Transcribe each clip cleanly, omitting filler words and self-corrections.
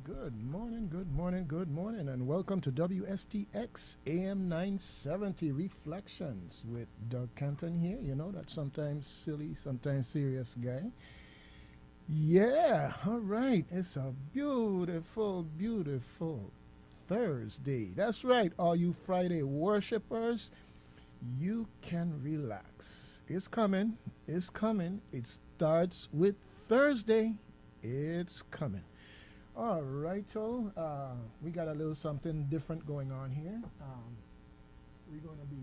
Good morning, good morning, and welcome to WSTX AM 970 Reflections with Doug Canton here. You know, that sometimes silly, sometimes serious guy. Yeah, all right. It's a beautiful, beautiful Thursday. That's right, all you Friday worshipers. You can relax. It's coming. It's coming. It starts with Thursday. It's coming. All right, so we got a little something different going on here. We're going to be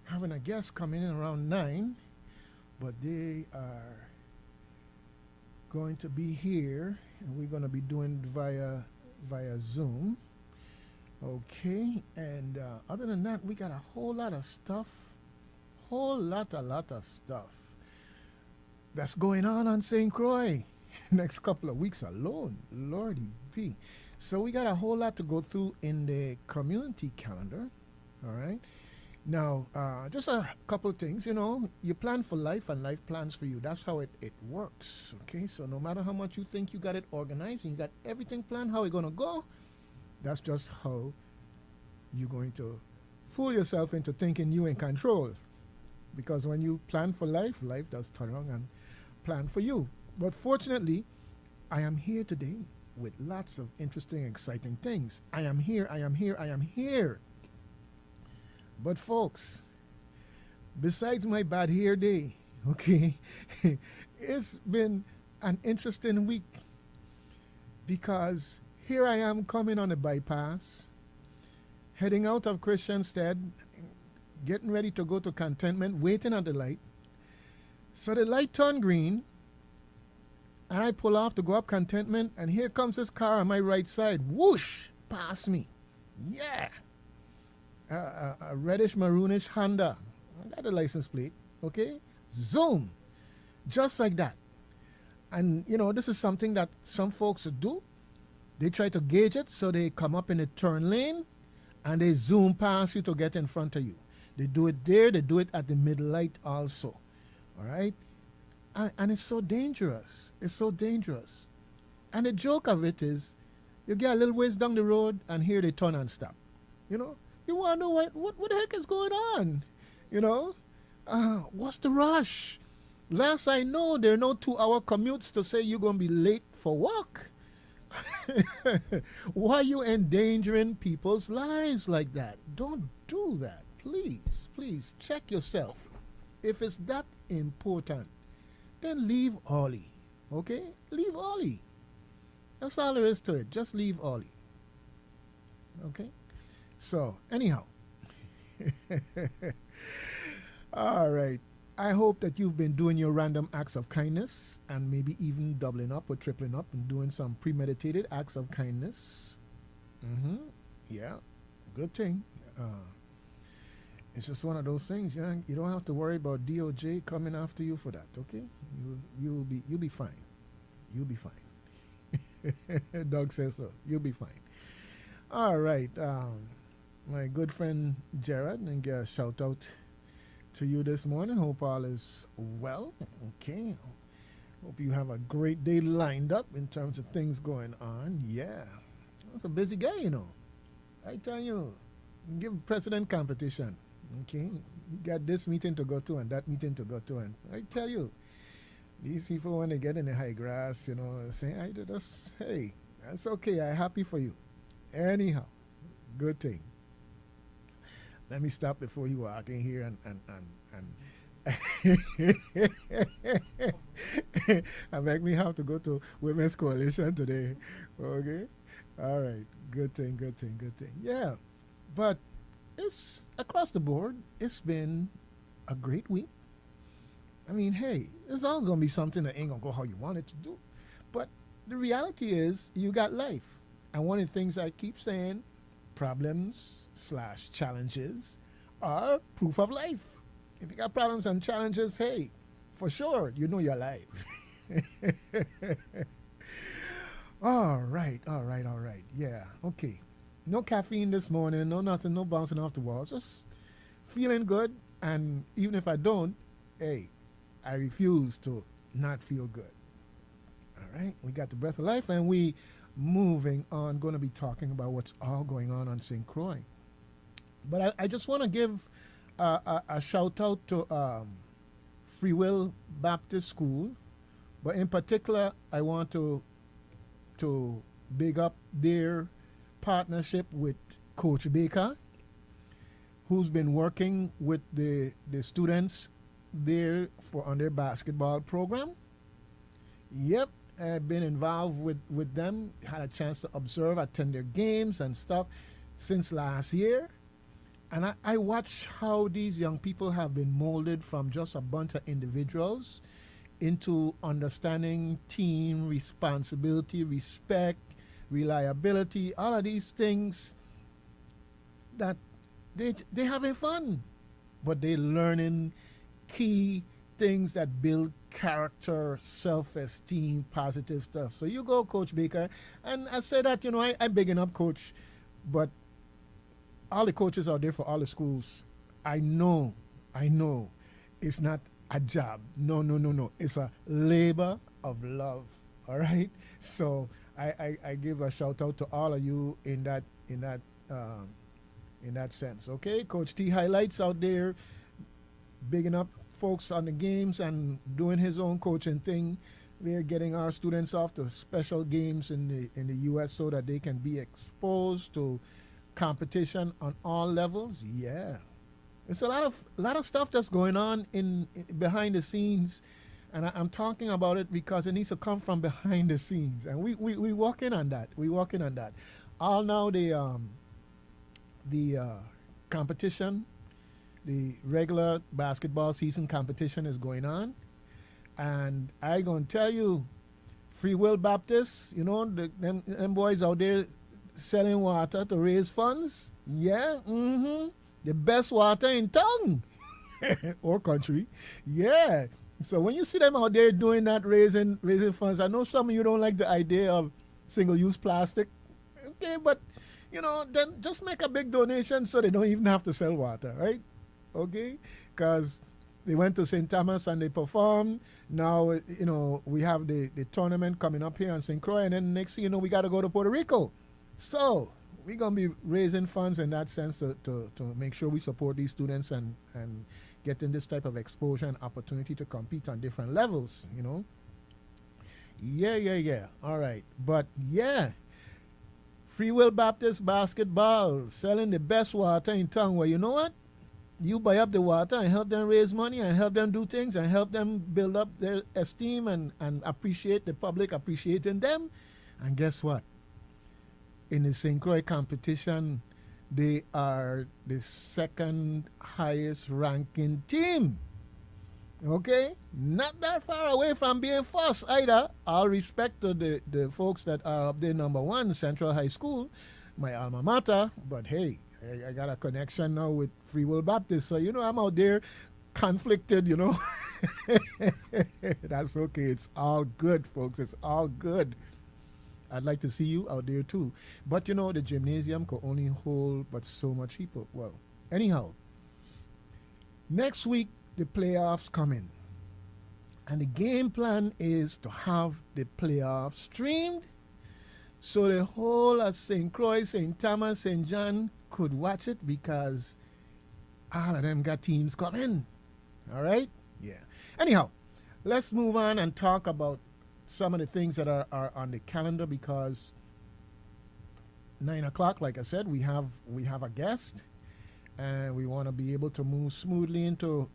having a guest coming in around 9, but they are going to be here, and we're going to be doing via Zoom. Okay, and other than that, we got a whole lot of stuff, a lot of stuff that's going on St. Croix next couple of weeks alone. Lordy be. So we got a whole lot to go through in the community calendar. All right. Now, just a couple of things. You know, you plan for life and life plans for you. That's how it works. Okay. So no matter how much you think you got it organized and you got everything planned, how it's going to go, that's just how you're going to fool yourself into thinking you in control. Because when you plan for life, life does turn around and plan for you. But fortunately, I am here today with lots of interesting, exciting things. I am here, I am here, I am here. But folks, besides my bad hair day, okay, it's been an interesting week because here I am coming on a bypass, heading out of Christianstead, getting ready to go to Contentment, waiting at the light. So the light turned green, and I pull off to go up Contentment, and here comes this car on my right side. Whoosh! Past me. Yeah! A reddish maroonish Honda. I got the license plate. Okay? Zoom! Just like that. And, you know, this is something that some folks do. They try to gauge it, so they come up in a turn lane, and they zoom past you to get in front of you. They do it there. They do it at the middle light also. All right? And it's so dangerous. It's so dangerous. And the joke of it is, you get a little ways down the road, and here they turn and stop. You know, you want to know what the heck is going on? You know, what's the rush? Last I know, there are no 2-hour commutes to say you're going to be late for work. Why are you endangering people's lives like that? Don't do that. Please, please check yourself. If it's that important, then leave early. Okay? Leave early. That's all there is to it. Just leave early. Okay? So, anyhow. All right. I hope that you've been doing your random acts of kindness and maybe even doubling up or tripling up and doing some premeditated acts of kindness. Mm-hmm. Yeah. Good thing. It's just one of those things. You don't have to worry about DOJ coming after you for that. Okay, you'll be fine. You'll be fine. Doug says so. You'll be fine. All right, my good friend Jared, and a shout out to you this morning. Hope all is well. Okay. Hope you have a great day lined up in terms of things going on. Yeah, that's a busy guy, you know. I tell you, give president competition. Okay, you got this meeting to go to and that meeting to go to, and I tell you, these people when they get in the high grass, you know, say, "I did this. Hey, that's okay. I'm happy for you." Anyhow, good thing. Let me stop before you walk in here and make me have to go to Women's Coalition today. Okay, all right, good thing, good thing, good thing. Yeah, but it's across the board. It's been a great week. I mean, hey, there's always gonna be something that ain't gonna go how you want it to do. But the reality is, you got life. And one of the things I keep saying, problems/challenges are proof of life. If you got problems and challenges, hey, for sure, you know you're alive. All right, all right, all right. Yeah, okay. No caffeine this morning, no nothing, no bouncing off the walls. Just feeling good. And even if I don't, hey, I refuse to not feel good. All right, we got the breath of life, and we moving on. Going to be talking about what's all going on St. Croix. But I just want to give a shout out to Free Will Baptist School, but in particular, I want to big up their partnership with Coach Baker, who's been working with the students there on their basketball program. Yep, I've been involved with them, had a chance to observe, attend their games and stuff since last year. And I watch how these young people have been molded from just a bunch of individuals into understanding team responsibility, respect, reliability, all of these things that they having fun, but they learning key things that build character, self-esteem, positive stuff. So you go, Coach Baker, and I say that, I'm bigging up Coach, but all the coaches out there for all the schools, I know, it's not a job. No. It's a labor of love. All right. So I give a shout out to all of you in that sense. Okay, Coach T highlights out there, bigging up folks on the games and doing his own coaching thing. They're getting our students off to special games in the U.S. so that they can be exposed to competition on all levels. Yeah, it's a lot of stuff that's going on in behind the scenes, and I'm talking about it because it needs to come from behind the scenes, and we working on that. We working on that. All now the competition, the regular basketball season competition is going on, and I gonna tell you, Free Will Baptist, them boys out there selling water to raise funds. Yeah, the best water in town or country. Yeah. So when you see them out there doing that, raising funds, I know some of you don't like the idea of single-use plastic. Okay, but then just make a big donation so they don't even have to sell water, right? Okay, because they went to St. Thomas and they performed. Now, we have the tournament coming up here in St. Croix, and then next thing you know, we got to go to Puerto Rico. So we're going to be raising funds in that sense to make sure we support these students and getting this type of exposure and opportunity to compete on different levels, Yeah. All right. But yeah, Free Will Baptist Basketball selling the best water in town. Well, you know what? You buy up the water and help them raise money and help them do things and help them build up their esteem and appreciate the public appreciating them. And guess what? In the St. Croix competition, they are the second highest ranking team. Okay? Not that far away from being first either. All respect to the folks that are up there, number one, Central High School, my alma mater. But hey, I got a connection now with Free Will Baptist. So, I'm out there conflicted, That's okay. It's all good, folks. It's all good. I'd like to see you out there too. But the gymnasium could only hold but so much people. Well, anyhow, next week the playoffs come in. And the game plan is to have the playoffs streamed so the whole of St. Croix, St. Thomas, St. John could watch it because all of them got teams coming. All right? Yeah. Anyhow, let's move on and talk about some of the things that are on the calendar, because 9 o'clock, like I said, we have a guest, and we want to be able to move smoothly into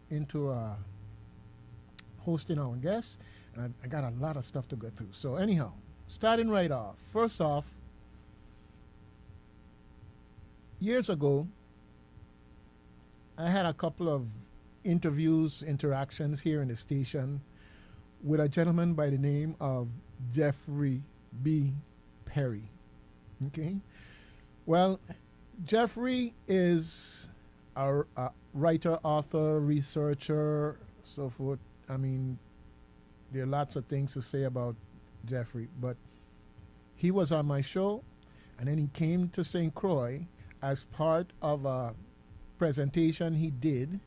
hosting our guests. And I got a lot of stuff to go through. So anyhow, starting right off. First off, years ago, I had a couple of interactions here in the station with a gentleman by the name of Jeffrey B. Perry. Okay? Well, Jeffrey is a writer, author, researcher, so forth. I mean, there are lots of things to say about Jeffrey, but he was on my show, and then he came to St. Croix as part of a presentation he did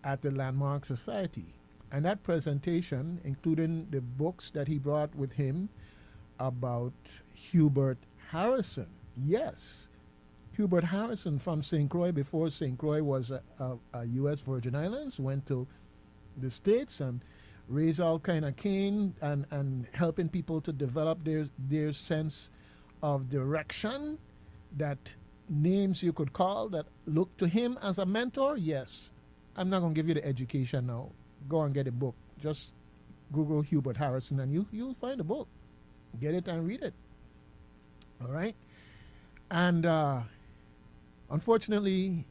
at the Landmark Society. And that presentation, including the books that he brought with him about Hubert Harrison. Yes, Hubert Harrison from St. Croix, before St. Croix was a U.S. Virgin Islands, went to the States and raised all kind of cane and helping people to develop their sense of direction, that names you could call that look to him as a mentor. Yes, I'm not going to give you the education now. Go and get a book. Just Google Hubert Harrison and you'll find a book. Get it and read it. All right. And unfortunately,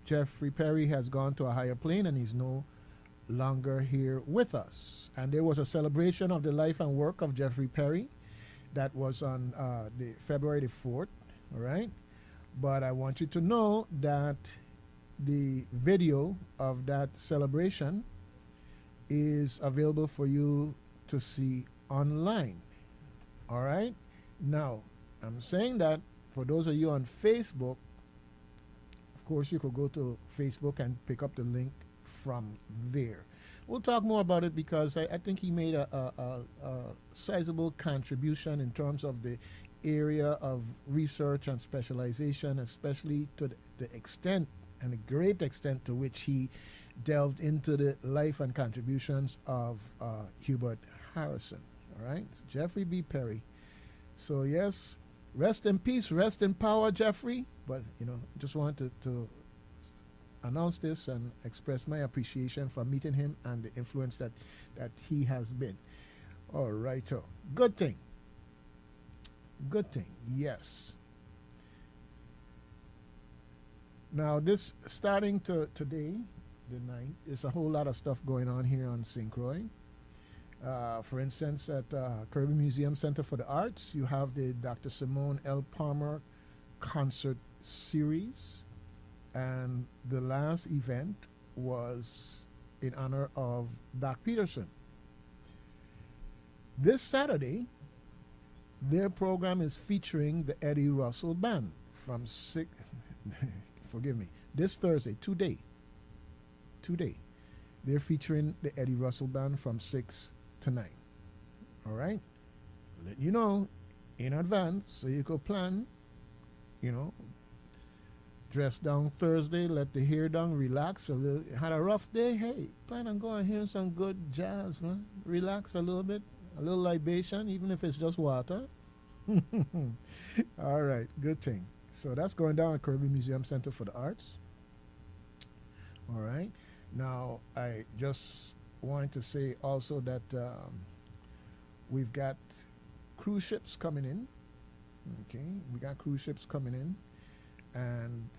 Jeffrey Perry has gone to a higher plane and he's no longer here with us. And there was a celebration of the life and work of Jeffrey Perry that was on the February the 4th. All right. But I want you to know that the video of that celebration is available for you to see online. All right. Now, I'm saying that for those of you on Facebook, of course, you could go to Facebook and pick up the link from there. We'll talk more about it because I think he made a sizable contribution in terms of the area of research and specialization, especially to the extent and the great extent to which he delved into the life and contributions of Hubert Harrison. All right, Jeffrey B. Perry. So yes, rest in peace, rest in power, Jeffrey. But just wanted to announce this and express my appreciation for meeting him and the influence that he has been. All right, so good thing. Good thing, yes. Now this starting to today, the 9th, there's a whole lot of stuff going on here on St. Croix. For instance, at Caribbean Museum Center for the Arts, you have the Dr. Simone L. Palmer concert series. And the last event was in honor of Doc Peterson. This Saturday, their program is featuring the Eddie Russell Band from forgive me, this Thursday, today, they're featuring the Eddie Russell Band from 6 to 9. All right? Let you know in advance so you could plan, dress down Thursday, let the hair down, relax a little. Had a rough day, hey, plan on going hearing some good jazz, man. Relax a little bit, a little libation, even if it's just water. All right, good thing. So that's going down at Caribbean Museum Center for the Arts. All right. Now, I just wanted to say also that we've got cruise ships coming in. Okay, we got cruise ships coming in. And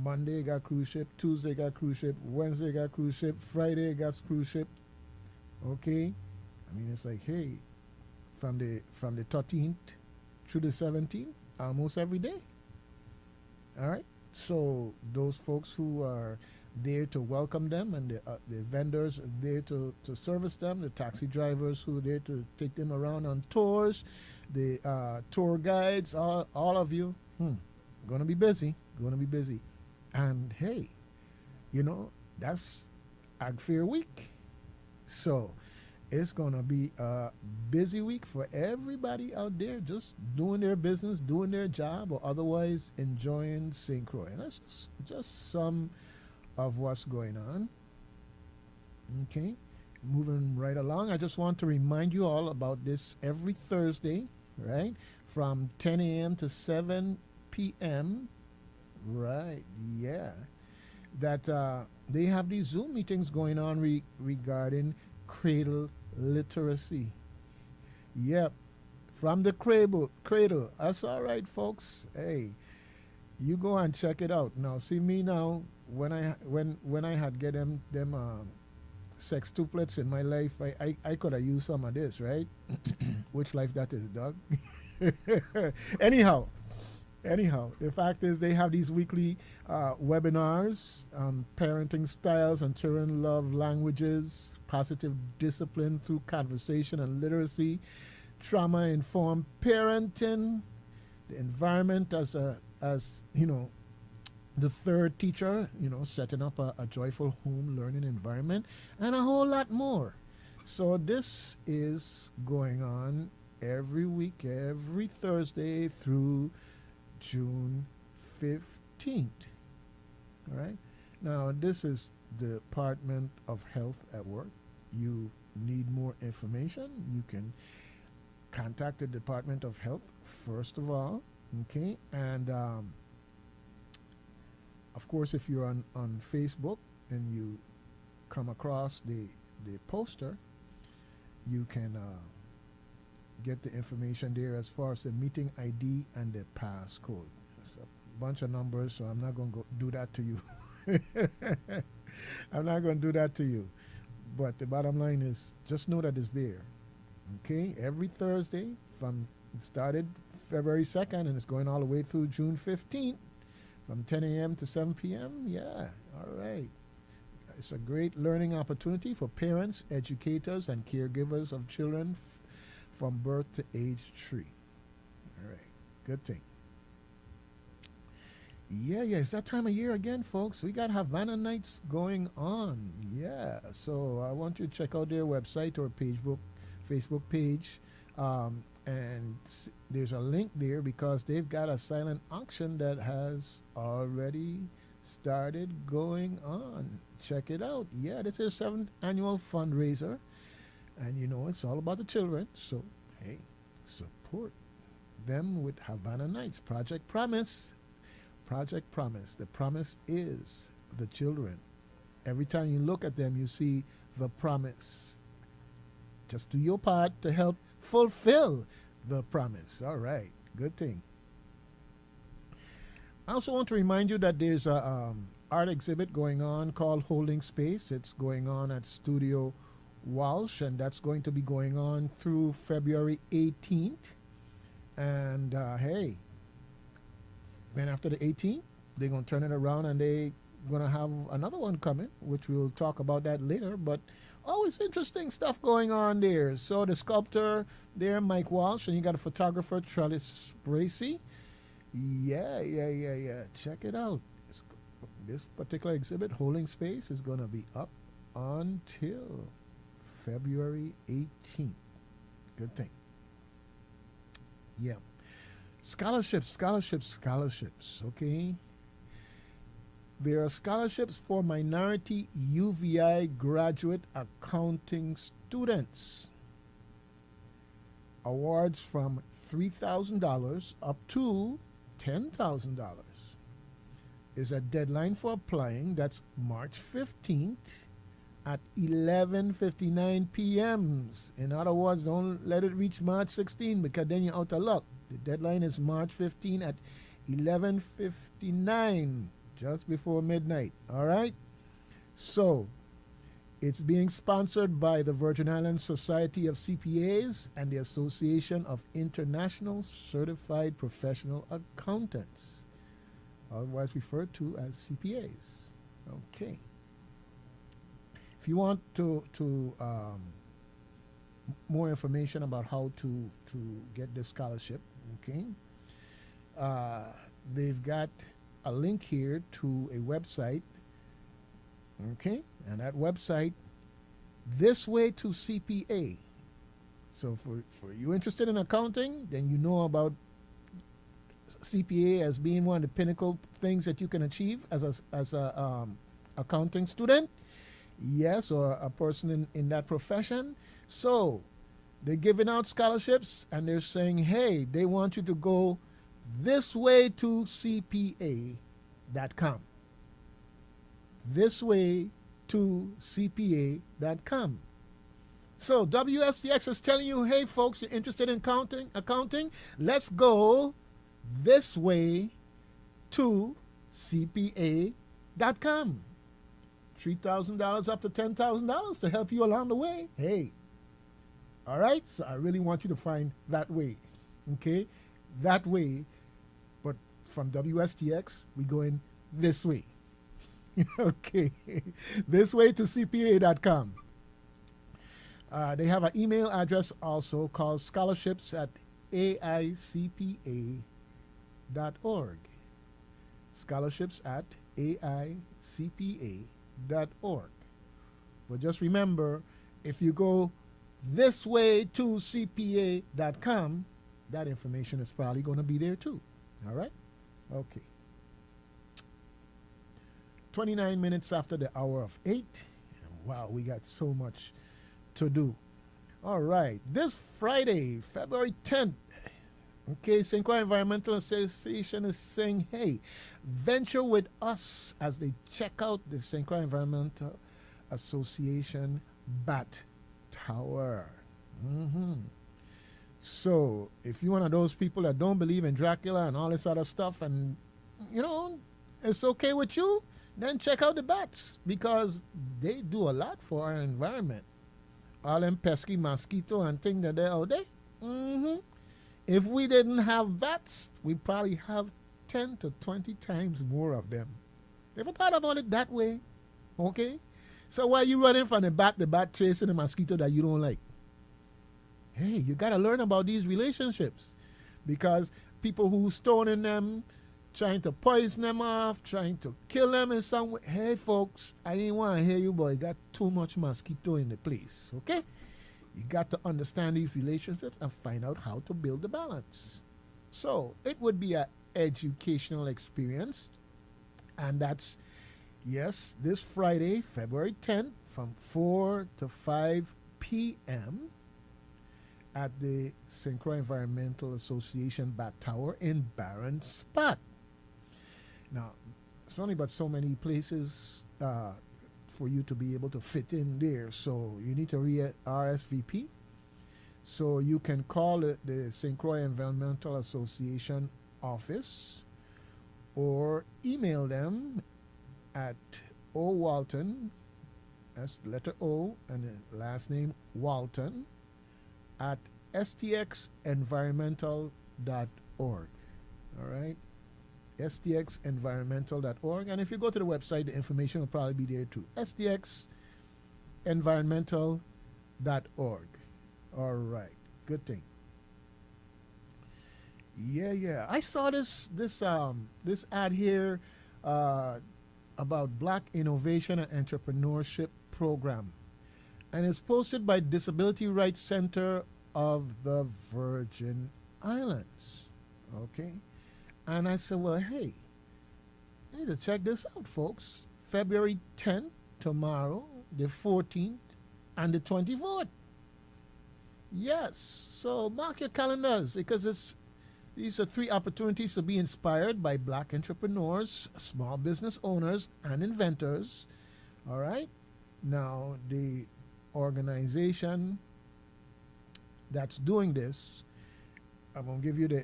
Monday got cruise ship, Tuesday got cruise ship, Wednesday got cruise ship, Friday got cruise ship. Okay, I mean it's like, hey, from the 13th through the 17th, almost every day. All right, so those folks who are there to welcome them, and the vendors are there to service them, the taxi drivers who are there to take them around on tours, the tour guides, all of you. Gonna be busy. And hey, that's Ag Fair week. So it's gonna be a busy week for everybody out there just doing their business, doing their job, or otherwise enjoying St. Croix. And that's just some of what's going on. Okay, moving right along. I just want to remind you all about this every Thursday, right? From 10 a.m. to 7 p.m. Right, yeah. That they have these Zoom meetings going on regarding cradle literacy. Yep, from the cradle. That's all right, folks. Hey, you go and check it out. Now, see me now. When I had get them sextuplets in my life, I could have used some of this, right? Which life that is, Doug. Anyhow, the fact is they have these weekly webinars on parenting styles and children love languages, positive discipline through conversation and literacy, trauma-informed parenting, the environment as the third teacher, setting up a joyful home learning environment, and a whole lot more. So this is going on every week, every Thursday through June 15th. All right. Now, this is the Department of Health at Work. You need more information, you can contact the Department of Health first of all. Okay. And of course, if you're on Facebook and you come across the poster, you can get the information there as far as the meeting ID and the passcode. It's a bunch of numbers, so I'm not going to go do that to you. I'm not going to do that to you. But the bottom line is just know that it's there. Okay? Every Thursday from it started February 2nd and it's going all the way through June 15th from 10 a.m. to 7 p.m. Yeah. All right. It's a great learning opportunity for parents, educators, and caregivers of children from birth to age 3. All right. Good thing. Yeah, it's that time of year again, folks. We got Havana Nights going on. Yeah, so I want you to check out their website or Facebook page. And there's a link there because they've got a silent auction that has already started going on. Check it out. Yeah, this is 7th annual fundraiser. And you know, it's all about the children. So, hey, support them with Havana Nights. Project Promise. Project Promise. The promise is the children. Every time you look at them, you see the promise. Just do your part to help fulfill the promise. All right. Good thing. I also want to remind you that there's a art exhibit going on called Holding Space. It's going on at Studio Walsh, and that's going to be going on through February 18th. And hey, then after the 18th, they're going to turn it around and they're going to have another one coming, which we'll talk about that later. But always interesting stuff going on there. So the sculptor there, Mike Walsh, and you got a photographer, Trellis Bracey. Yeah. Check it out. This particular exhibit, Holding Space, is going to be up until February 18th. Good thing. Yeah. Scholarships, okay? There are scholarships for minority UVI graduate accounting students. Awards from $3,000 up to $10,000. Is a deadline for applying. That's March 15th at 11:59 p.m. In other words, don't let it reach March 16 because then you're out of luck. The deadline is March 15 at 11:59, just before midnight. All right? So, it's being sponsored by the Virgin Islands Society of CPAs and the Association of International Certified Professional Accountants, otherwise referred to as CPAs. Okay. If you want to more information about how to get this scholarship, okay, they've got a link here to a website, okay, and that website, This Way to CPA. So for you interested in accounting, then you know about CPA as being one of the pinnacle things that you can achieve as a accounting student, yes, or a person in that profession. So they're giving out scholarships and they're saying, hey, they want you to go this way to CPA.com. This way to CPA.com. So WSTX is telling you, hey folks, you're interested in accounting? Let's go this way to CPA.com. $3,000 up to $10,000 to help you along the way. Hey. All right? So I really want you to find that way. Okay? That way. But from WSTX, we go in this way. Okay. This way to CPA.com. They have an email address also called scholarships@aicpa.org. Scholarships@aicpa.org. But just remember, if you go thisway2cpa.com, that information is probably going to be there too. All right? Okay. 29 minutes after the hour of 8. Wow, we got so much to do. All right. This Friday, February 10th, okay, St. Croix Environmental Association is saying, hey, venture with us as they check out the St. Croix Environmental Association Bat Tower. So, if you're one of those people that don't believe in Dracula and all this other stuff, and it's okay with you, then check out the bats because they do a lot for our environment. All them pesky mosquito and things that they're out there. If we didn't have bats, we'd probably have 10 to 20 times more of them. Ever thought about it that way? Okay? So why you running from the bat chasing the mosquito that you don't like? Hey, you got to learn about these relationships because people who stoning them, trying to poison them off, trying to kill them in some way. Hey, folks, I ain't want to hear you, but you got too much mosquito in the place, okay? You got to understand these relationships and find out how to build the balance. So it would be an educational experience. And that's, yes, this Friday, February 10th, from 4 to 5 p.m. at the St. Croix Environmental Association Bat Tower in Barron Spot. Now, it's only but so many places for you to be able to fit in there. So you need to RSVP. So you can call the St. Croix Environmental Association office or email them at Walton, that's the letter O and the last name Walton, at stxenvironmental.org. All right? stxenvironmental.org. And if you go to the website, the information will probably be there too. stxenvironmental.org. All right. Good thing. Yeah. I saw this ad here about Black Innovation and Entrepreneurship Program. And it's posted by Disability Rights Center of the Virgin Islands. Okay? And I said, well, hey, I need to check this out, folks. February 10th, tomorrow, the 14th, and the 24th. Yes, so mark your calendars because these are 3 opportunities to be inspired by Black entrepreneurs, small business owners, and inventors. All right? Now, the organization that's doing this, I'm going to give you the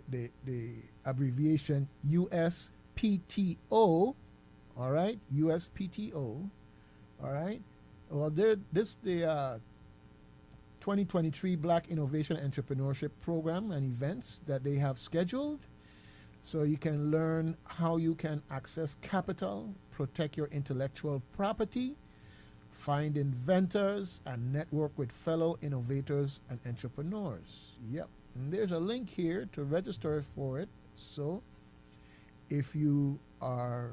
abbreviation USPTO, all right? USPTO, all right? Well, the 2023 Black Innovation Entrepreneurship Program and events that they have scheduled. So you can learn how you can access capital, protect your intellectual property, find inventors, and network with fellow innovators and entrepreneurs. Yep. And there's a link here to register for it. So if you are,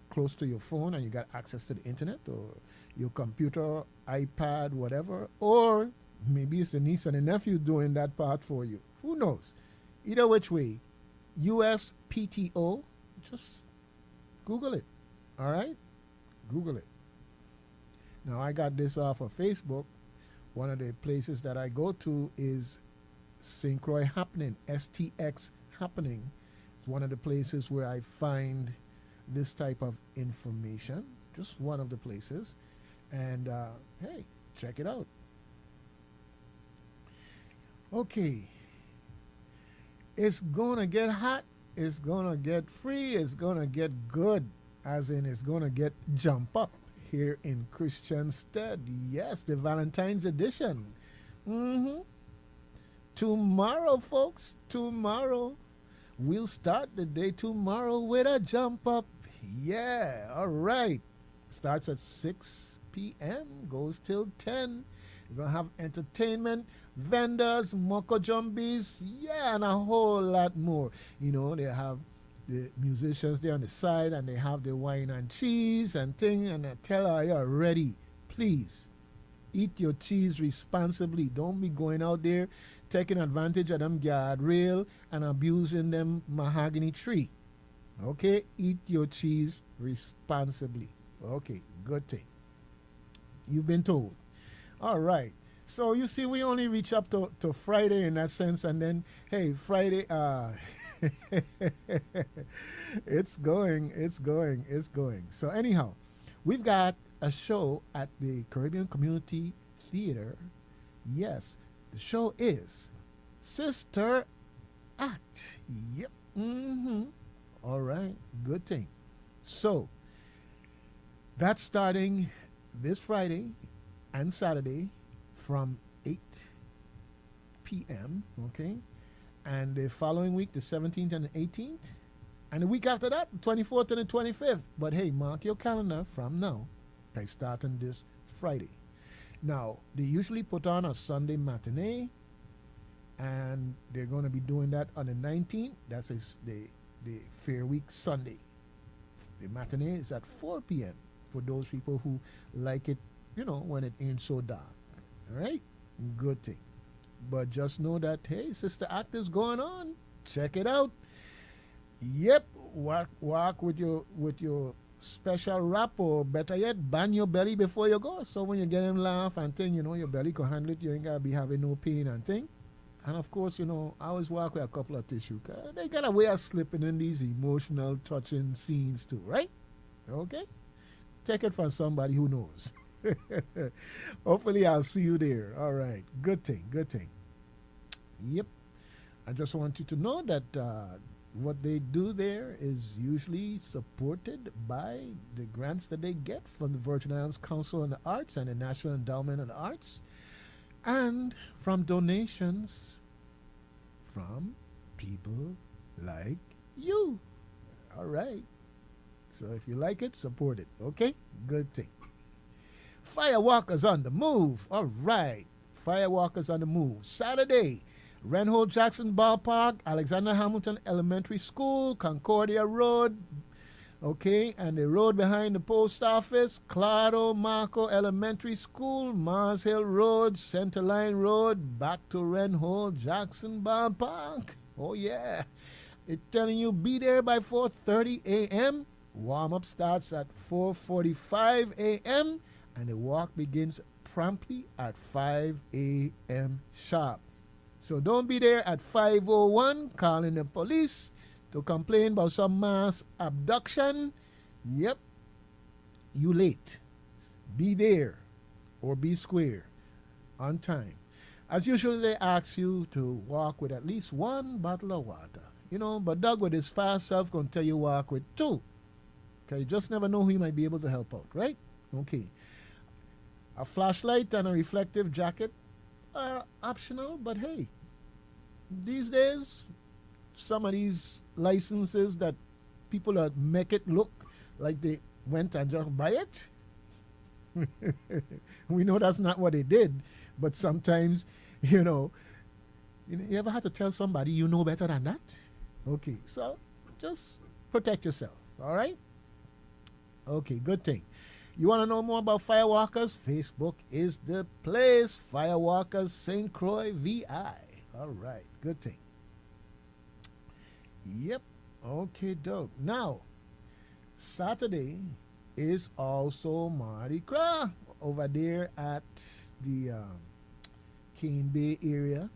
close to your phone and you got access to the internet or your computer, iPad, whatever, or maybe it's a niece and a nephew doing that part for you. Who knows? Either which way, USPTO, just Google it. All right? Google it. Now, I got this off of Facebook. One of the places that I go to is St. Croix Happening, STX Happening. It's one of the places where I find this type of information. Just one of the places. And, hey, check it out. Okay. It's going to get hot. It's going to get free. It's going to get good. As in, it's going to get jump up here in Christiansted. Yes, the Valentine's edition. Tomorrow, folks. Tomorrow. We'll start the day tomorrow with a jump up. Yeah, all right. Starts at 6 p.m. Goes till 10. You're going to have entertainment, vendors, moko jumbies, yeah, and a whole lot more. They have the musicians there on the side, and they have the wine and cheese and thing, and I tell her, you're ready. Please Eat your cheese responsibly. Don't be going out there taking advantage of them guardrail and abusing them mahogany tree. Okay, eat your cheese responsibly. Okay, good thing. You've been told. All right. So you see, we only reach up to Friday in that sense, and then hey, Friday, it's going. So anyhow, we've got a show at the Caribbean Community Theater. Yes, the show is Sister Act. Yep. Mm-hmm. All right. Good thing. So that's starting this Friday and Saturday from 8 p.m. Okay. And the following week, the 17th and the 18th. And the week after that, the 24th and the 25th. But hey, mark your calendar from now. They starting this Friday. Now, they usually put on a Sunday matinee. And they're going to be doing that on the 19th. That's the Fair Week Sunday. The matinee is at 4 p.m. for those people who like it, when it ain't so dark. All right? Good thing. But just know that, hey, Sister Act is going on. Check it out. Yep. Walk with your special rap, or better yet, bang your belly before you go. So when you get him laugh and thing, your belly can handle it. You ain't got to be having no pain and thing. And of course, I always walk with a couple of tissue. They got a way of slipping in these emotional, touching scenes too, right? Okay? Take it from somebody who knows. Hopefully, I'll see you there. All right. Good thing. Good thing. Yep. I just want you to know that what they do there is usually supported by the grants that they get from the Virgin Islands Council on the Arts and the National Endowment of the Arts, and from donations from people like you. All right. So if you like it, support it. Okay? Good thing. Firewalkers on the move. All right. Firewalkers on the move. Saturday, Renhold Jackson Ballpark, Alexander Hamilton Elementary School, Concordia Road. Okay, and the road behind the post office, Claro Marco Elementary School, Mars Hill Road, Center Line Road, back to Renhold Jackson Ballpark. Oh yeah. It's telling you be there by 4:30 a.m. Warm-up starts at 4:45 a.m. and the walk begins promptly at 5 a.m. sharp. So don't be there at 5:01 calling the police to complain about some mass abduction. Yep, you late. Be there or be square on time. As usual, they ask you to walk with at least one bottle of water. But Doug with his fast self gonna tell you walk with two. Okay, you just never know who you might be able to help out, right? Okay. A flashlight and a reflective jacket are optional, but hey, these days, some of these licenses that people that make it look like they went and just buy it, we know that's not what they did, but sometimes, you ever had to tell somebody you know better than that? Okay, so just protect yourself, all right? Okay, good thing. You want to know more about Firewalkers? Facebook is the place. Firewalkers St. Croix VI. All right, good thing. Yep, okay, dope. Now, Saturday is also Mardi Gras over there at the Cane Bay area,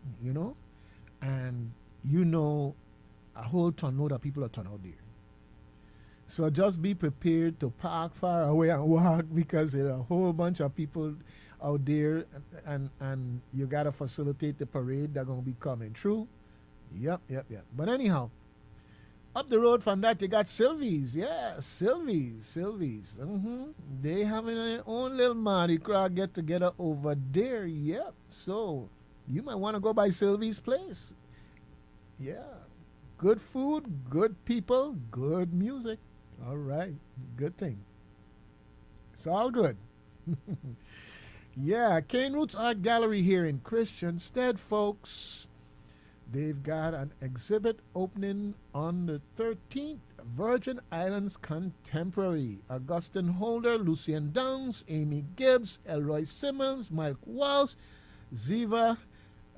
and a whole ton load of people are turn out there. So just be prepared to park far away and walk, because there are a whole bunch of people out there, and you got to facilitate the parade that's going to be coming through. Yep. But anyhow, up the road from that, you got Sylvie's. Yeah, Sylvie's. They having their own little Mardi Gras get-together over there. Yep. So you might want to go by Sylvie's place. Yeah. Good food, good people, good music. All right. Good thing. It's all good. Yeah, Cane Roots Art Gallery here in Christiansted, folks. They've got an exhibit opening on the 13th Virgin Islands Contemporary, Augustine Holder, Lucien Downs, Amy Gibbs, Elroy Simmons, Mike Walsh, Ziva,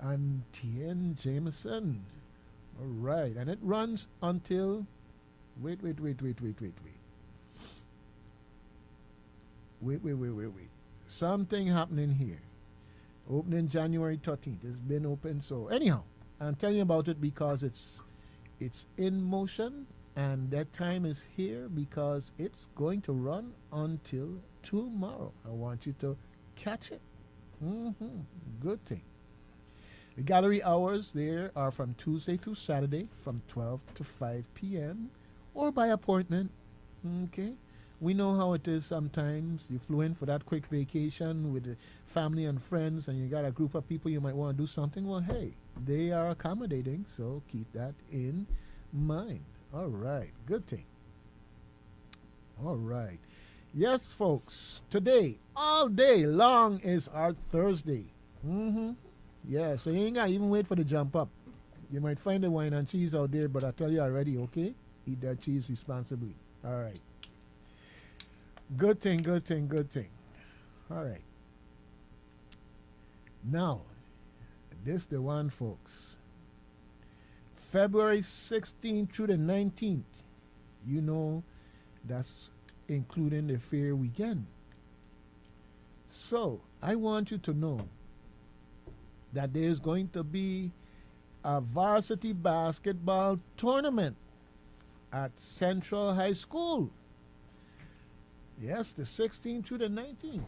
and Tien Jameson. All right, and it runs until, wait. Something happening here. Opening January 13th. It's been open, so anyhow, I'm telling you about it because it's in motion, and that time is here because it's going to run until tomorrow. I want you to catch it. Good thing. The gallery hours there are from Tuesday through Saturday from 12 to 5 p.m. or by appointment. Okay? We know how it is sometimes. You flew in for that quick vacation with the family and friends, and you got a group of people you might want to do something. Well, hey, they are accommodating, so keep that in mind. All right. Good thing. All right. Yes, folks. Today, all day long, is our Thursday. Yeah, so you ain't got to even wait for the jump up. You might find the wine and cheese out there, but I tell you already, okay? Eat that cheese responsibly. All right. Good thing. All right. Now, this the one, folks. February 16th through the 19th. You know, that's including the fair weekend. So, I want you to know that there's going to be a varsity basketball tournament at Central High School. Yes, the 16th through the 19th.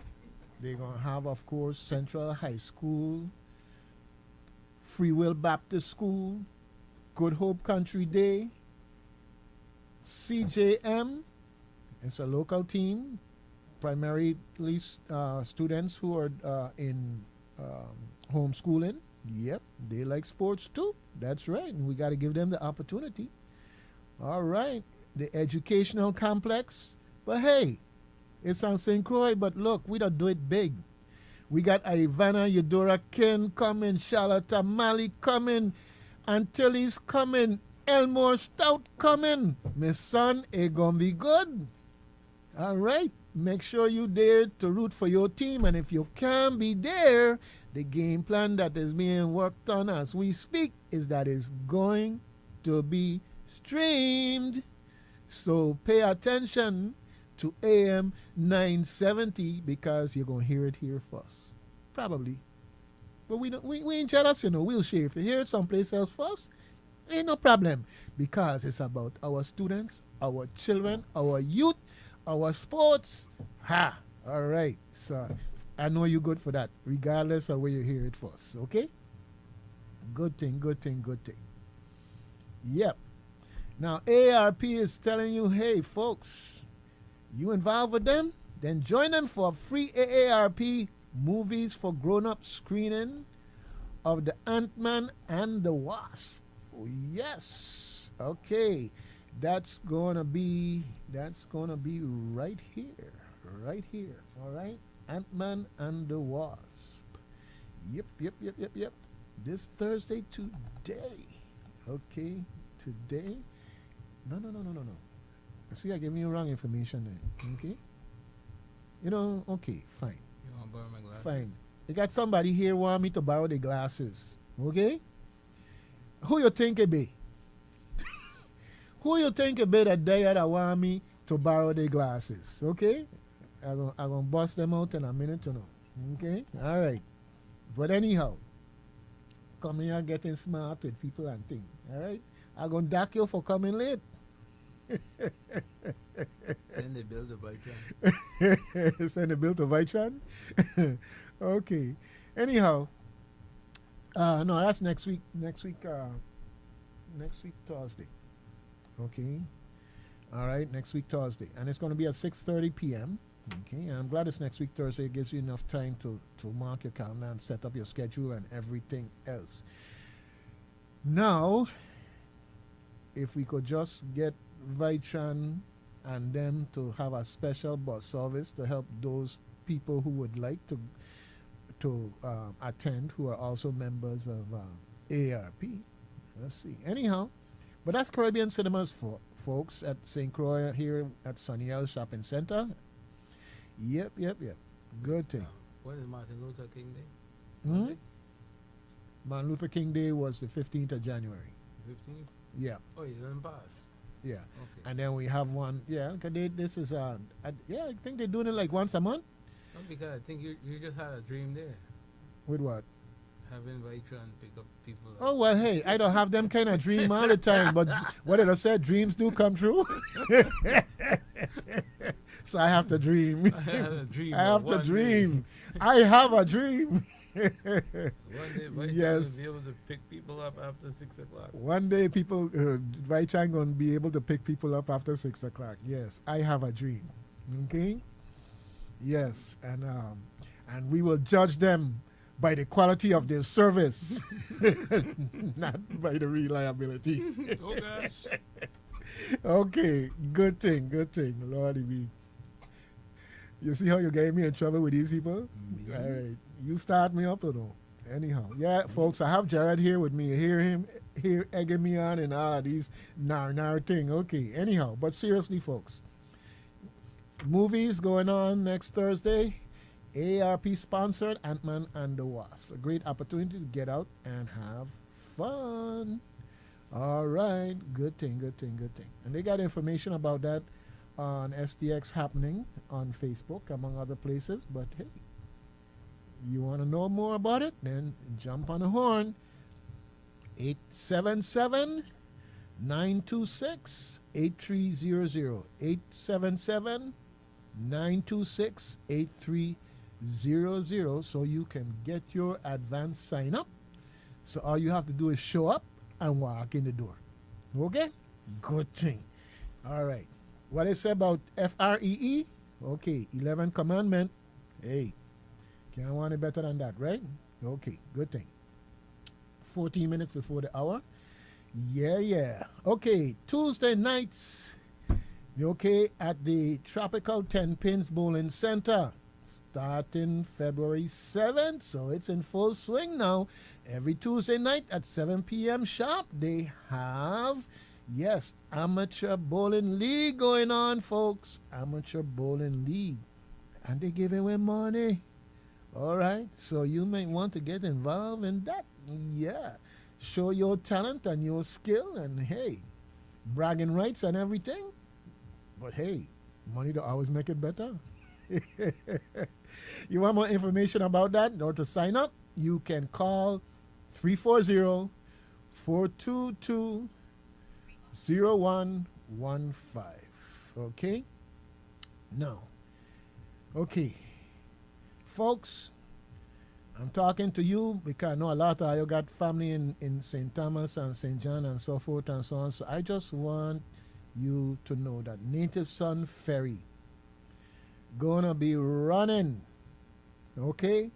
They're going to have, of course, Central High School, Free Will Baptist School, Good Hope Country Day, CJM. It's a local team, primarily students who are in homeschooling. Yep, they like sports too. That's right, and we got to give them the opportunity. All right, the educational complex. But hey, it's on St. Croix, but look, we don't do it big. We got Ivana Eudora Ken coming, Charlotte Mali coming, Antilles coming, Elmore Stout coming. My son, it gonna be good. All right, make sure you there to root for your team, and if you can't be there, the game plan that is being worked on as we speak is that it's going to be streamed. So pay attention to AM 970 because you're going to hear it here first. Probably. But we ain't jealous, you know. We'll share. If you hear it someplace else first, ain't no problem. Because it's about our students, our children, our youth, our sports. Ha! All right. So I know you're good for that, regardless of where you hear it first. Okay? Good thing. Yep. Now, ARP is telling you, hey, folks, you involved with them? Then join them for a free AARP Movies for Grown-Up screening of the Ant-Man and the Wasp. Oh, yes. Okay. That's gonna be right here. Right here. All right? Ant-Man and the Wasp. Yep. This Thursday today. Okay. Today. No. See, I gave you wrong information there. Okay? You know, okay, fine. You want to borrow my glasses? Fine. You got somebody here want me to borrow the glasses. Okay? Who you think it be? Who you think it be that day that want me to borrow the glasses? Okay? I'm gonna bust them out in a minute to know. Okay? All right. But anyhow, come here getting smart with people and things. All right? I'm gonna dock you for coming late. Send the bill to Vitran. Send the bill to Vitran? Okay. Anyhow, no, that's next week. Next week Thursday. Okay. All right, next week Thursday, and it's going to be at 6:30 p.m. Okay, and I'm glad it's next week Thursday. It gives you enough time to mark your calendar and set up your schedule and everything else. Now, if we could just get Vitran and them to have a special bus service to help those people who would like to attend, who are also members of AARP. Let's see. Anyhow, but that's Caribbean Cinemas folks at St. Croix here at Sunny L Shopping Center. Yep, yep, yep. Good thing. When is Martin Luther King Day? Hmm? Monday? Martin Luther King Day was the 15th of January. 15th? Yeah, Oh, you didn't pass. yeah. Okay. And then we have one. Yeah, 'cause this is yeah. I think they're doing it like once a month. No, because I think you just had a dream there. With what? Having Vitron pick up people. Oh well, hey, I don't have them kind of dream all the time, but what did I say? Dreams do come true. So I have to dream. I had a dream. I have to one dream. I have a dream. Day, one day, Vitron Yes. will be able to pick people up after 6 o'clock. One day, people, Vitran gonna be able to pick people up after 6 o'clock. Yes, I have a dream. Okay. Yes, and we will judge them by the quality of their service, not by the reliability. Oh gosh. Okay, good thing, Lordy me. You see how you gave me in trouble with these people? Me? All right, you start me up or no? Anyhow, yeah, folks, I have Jared here with me. Hear him here egging me on and all of these nar thing. Okay, anyhow, but seriously, folks, movies going on next Thursday. ARP sponsored Ant-Man and the Wasp. A great opportunity to get out and have fun. All right, good thing. And they got information about that on STX happening on Facebook, among other places. But hey, you want to know more about it? Then jump on the horn. 877 926 8300. 877 926 8300, so you can get your advance sign up. So all you have to do is show up and walk in the door. Okay? Good thing. All right. What I say about FREE? Okay, 11 commandment. Hey, can't want it better than that, right? Okay, good thing. 14 minutes before the hour. Yeah. Okay, Tuesday nights. Okay, at the Tropical 10 Pins Bowling Center. Starting February 7th, so it's in full swing now. Every Tuesday night at 7 p.m. sharp, they have, yes, Amateur Bowling League going on, folks. Amateur Bowling League. And they give away money. All right, so you may want to get involved in that. Yeah. Show your talent and your skill, and hey, bragging rights and everything. But hey, money to always make it better. You want more information about that or to sign up? You can call 340 422 0115. Okay? Now, okay, folks, I'm talking to you because I know a lot of you got family in St. Thomas and St. John and so forth and so on. So I just want you to know that Native Son Ferry gonna be running, okay,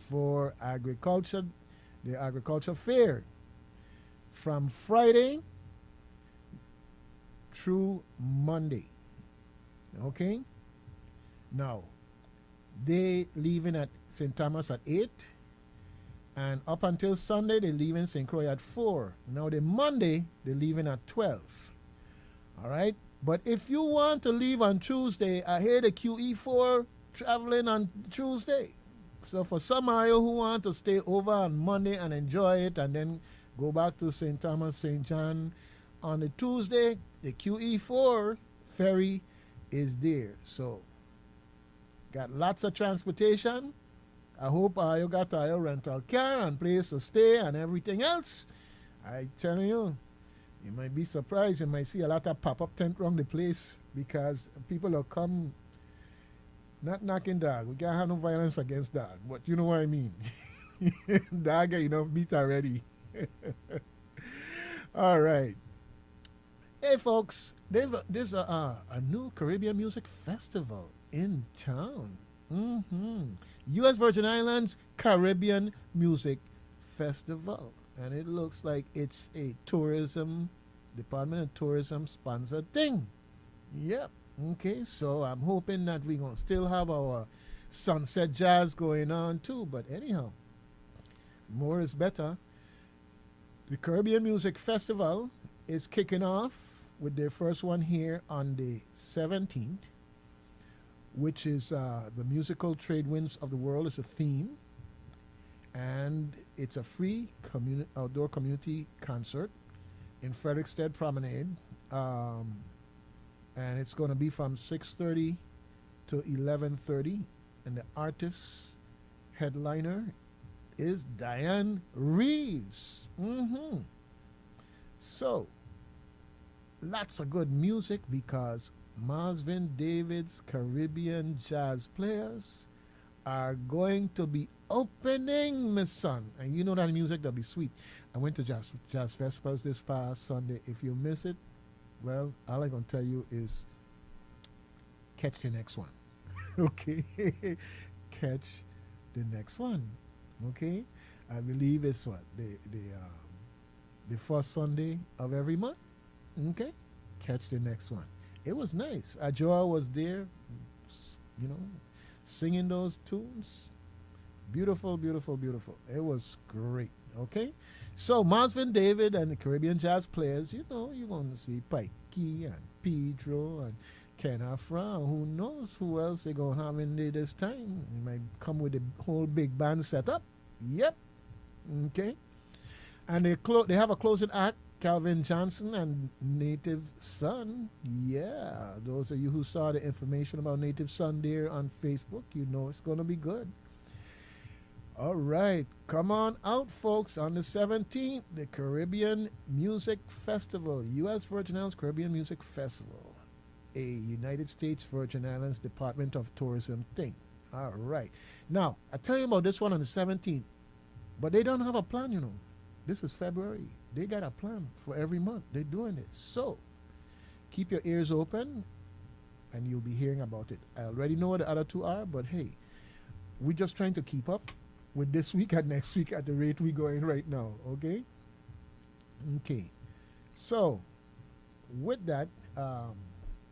for agriculture, the agriculture fair, from Friday through Monday. Okay, now they leaving at St. Thomas at 8, and up until Sunday they leaving St. Croix at 4. Now the Monday they leaving at 12. All right. But if you want to leave on Tuesday, I hear the QE4 traveling on Tuesday. So for some of you who want to stay over on Monday and enjoy it and then go back to St. Thomas, St. John on the Tuesday, the QE4 ferry is there. So got lots of transportation. I hope you got your rental car and place to stay and everything else. I tell you, you might be surprised. You might see a lot of pop-up tent around the place because people will come, not knocking dog. We can't have no violence against dog, but you know what I mean. Dog get enough beat already. All right. Hey, folks, there's a new Caribbean music festival in town. U.S. Virgin Islands Caribbean Music Festival. And it looks like it's a Department of Tourism sponsored thing. Yep. Okay, so I'm hoping that we're going to still have our sunset jazz going on too. But anyhow, more is better. The Caribbean Music Festival is kicking off with their first one here on the 17th, which is the musical trade winds of the world is a theme, and it's a free outdoor community concert in Frederickstead Promenade, and it's going to be from 6:30 to 11:30, and the artist headliner is Diane Reeves. So lots of good music because Marvin David's Caribbean Jazz Players are going to be opening, my son. And you know that music, that'll be sweet. I went to Jazz Festivals this past Sunday. If you miss it, well, all I'm going to tell you is catch the next one. Okay? Catch the next one. Okay? I believe it's what? The first Sunday of every month. Okay? Catch the next one. It was nice. Ajoa was there, you know, singing those tunes. Beautiful, beautiful, beautiful. It was great. Okay? So, Marvin David and the Caribbean Jazz Players, you know, you're going to see Pikey and Pedro and Ken Afra. Who knows who else they're going to have in there this time. They might come with a whole big band setup. Yep. Okay? And they have a closing act, Calvin Johnson and Native Son. Yeah, those of you who saw the information about Native Son there on Facebook, you know it's going to be good. All right, come on out, folks, on the 17th, the Caribbean Music Festival, U.S. Virgin Islands Caribbean Music Festival, a United States Virgin Islands Department of Tourism thing. All right. Now, I tell you about this one on the 17th, but they don't have a plan, you know. This is February. They got a plan for every month. They're doing it. So keep your ears open and you'll be hearing about it. I already know what the other two are, but hey, we're just trying to keep up with this week and next week at the rate we're going right now. Okay? Okay. So with that,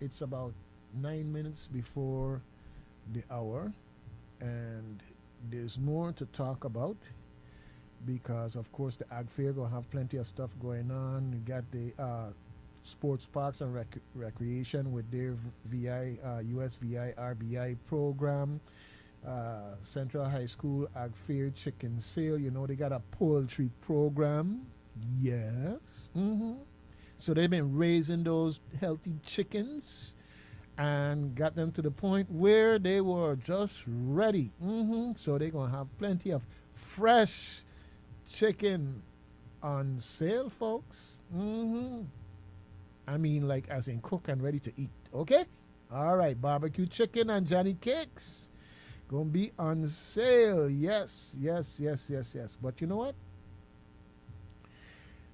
it's about 9 minutes before the hour, and there's more to talk about. Because of course the Ag Fair gonna have plenty of stuff going on. You got the sports parks and recreation with their VI, USVI, RBI program. Central High School Ag Fair chicken sale. You know they got a poultry program. Yes. So they've been raising those healthy chickens and got them to the point where they were just ready. So they're gonna have plenty of fresh chicken on sale, folks. I mean, like as in cook and ready to eat. Okay? All right, barbecue chicken and Johnny cakes gonna be on sale. Yes, yes, yes, yes, yes. But you know what?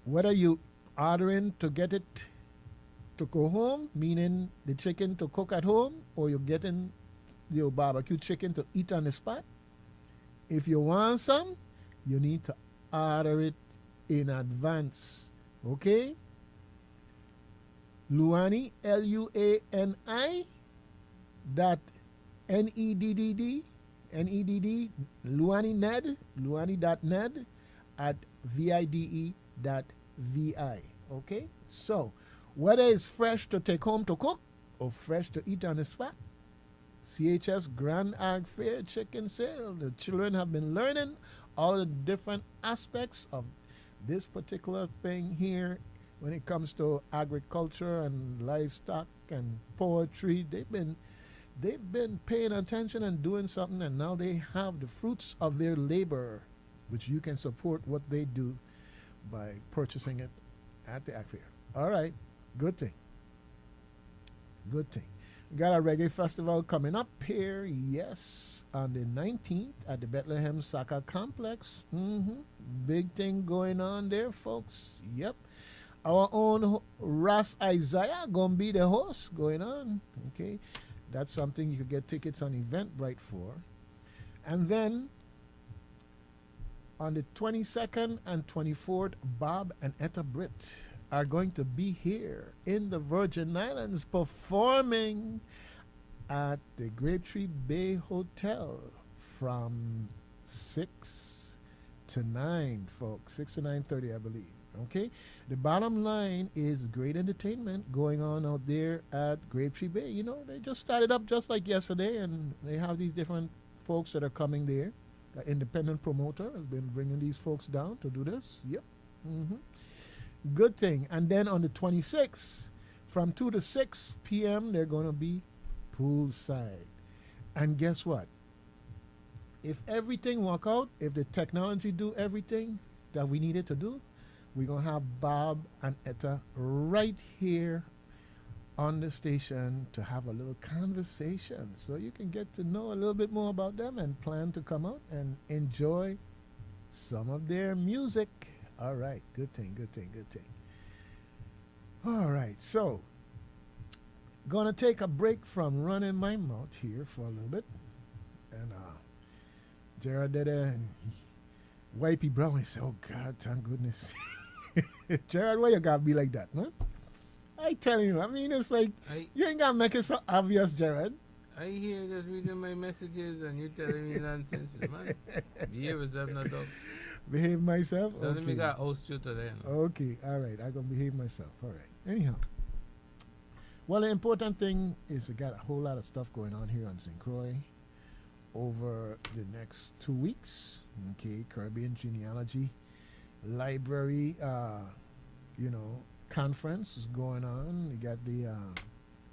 Whether you ordering to get it to go home, meaning the chicken to cook at home, or you're getting your barbecue chicken to eat on the spot, if you want some, you need to order it in advance. Okay? Luani, Luani dot NEDD, Luani Ned, Luani.ned at VIDE.VI. Okay? So, whether it's fresh to take home to cook or fresh to eat on the spot, CHS Grand Ag Fair Chicken Sale. The children have been learning all the different aspects of this particular thing here when it comes to agriculture and livestock and poultry. They've been paying attention and doing something, and now they have the fruits of their labor, which you can support what they do by purchasing it at the Ag Fair. All right, good thing. Good thing. We got a reggae festival coming up here, yes, on the 19th at the Bethlehem Soccer Complex. Big thing going on there, folks. Yep. Our own Ras Isaiah gonna be the host going on. Okay. That's something you could get tickets on Eventbrite for. And then on the 22nd and 24th, Bob and Etta Britt are going to be here in the Virgin Islands performing at the Grapetree Bay Hotel from 6 to 9, folks. 6 to 9:30, I believe. Okay, the bottom line is great entertainment going on out there at Grapetree Bay. You know, they just started up just like yesterday, and they have these different folks that are coming there. The independent promoter has been bringing these folks down to do this. Yep. hmm Good thing. And then on the 26th, from 2 to 6 p.m., they're going to be poolside. And guess what? If everything work out, if the technology do everything that we needed to do, we're going to have Bob and Etta right here on the station to have a little conversation so you can get to know a little bit more about them and plan to come out and enjoy some of their music. All right, good thing, good thing, good thing. All right, so gonna take a break from running my mouth here for a little bit. And Gerard did it, and Wipey Brown, he said, oh God, thank goodness. Gerard, why you gotta be like that, man? I tell you, I mean, it's like, you ain't gotta make it so obvious, Gerard. I hear just reading my messages and you telling me nonsense, man. Behave yourself, not dog. Behave myself? Don't okay. me got host you today. No? Okay, all right. I'm going to behave myself. All right. Anyhow. Well, the important thing is we got a whole lot of stuff going on here on St. Croix over the next 2 weeks. Okay, Caribbean Genealogy Library, conference is going on. We got the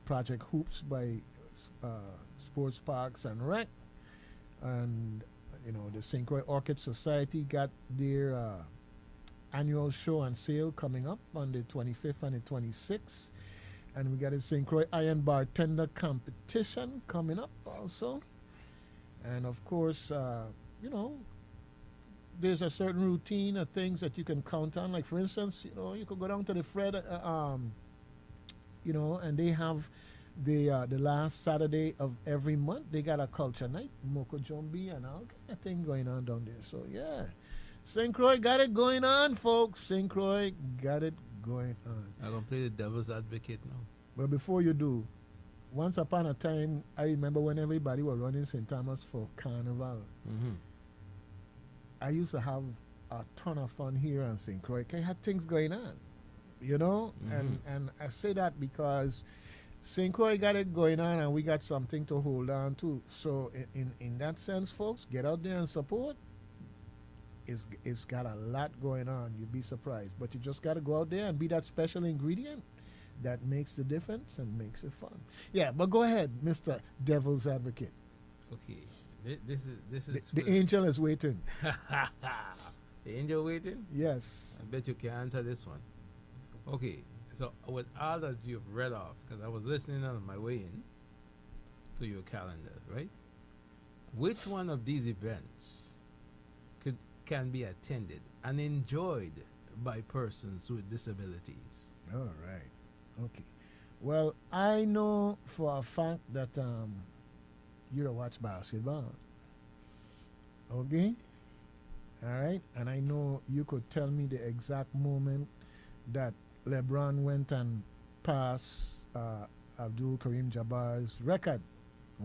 Project Hoops by Sports Parks and Rec. And the St. Croix Orchid Society got their annual show and sale coming up on the 25th and the 26th. And we got a St. Croix Iron Bartender competition coming up also. And of course, there's a certain routine of things that you can count on. Like, for instance, you could go down to the Fred, and they have the last Saturday of every month, they got a culture night, Moko Jombi and all kind of thing going on down there. So, yeah, St. Croix got it going on, folks. St. Croix got it going on. I'm going to play the devil's advocate now. But before you do, once upon a time, I remember when everybody was running St. Thomas for Carnival. Mm-hmm. I used to have a ton of fun here on St. Croix. I had things going on, Mm-hmm. and I say that because St. Croix got it going on, and we got something to hold on to. So in that sense, folks, get out there and support. It's got a lot going on. You'd be surprised. But you just got to go out there and be that special ingredient that makes the difference and makes it fun. Yeah, but go ahead, Mr. Devil's Advocate. Okay. This is The angel is waiting. The angel waiting? Yes. I bet you can answer this one. Okay. So with all that you've read off, because I was listening on my way in to your calendar, right? Which one of these events can be attended and enjoyed by persons with disabilities? All right. Okay. Well, I know for a fact that you don't watch basketball. Okay? All right? And I know you could tell me the exact moment that LeBron went and passed Abdul Karim Jabbar's record.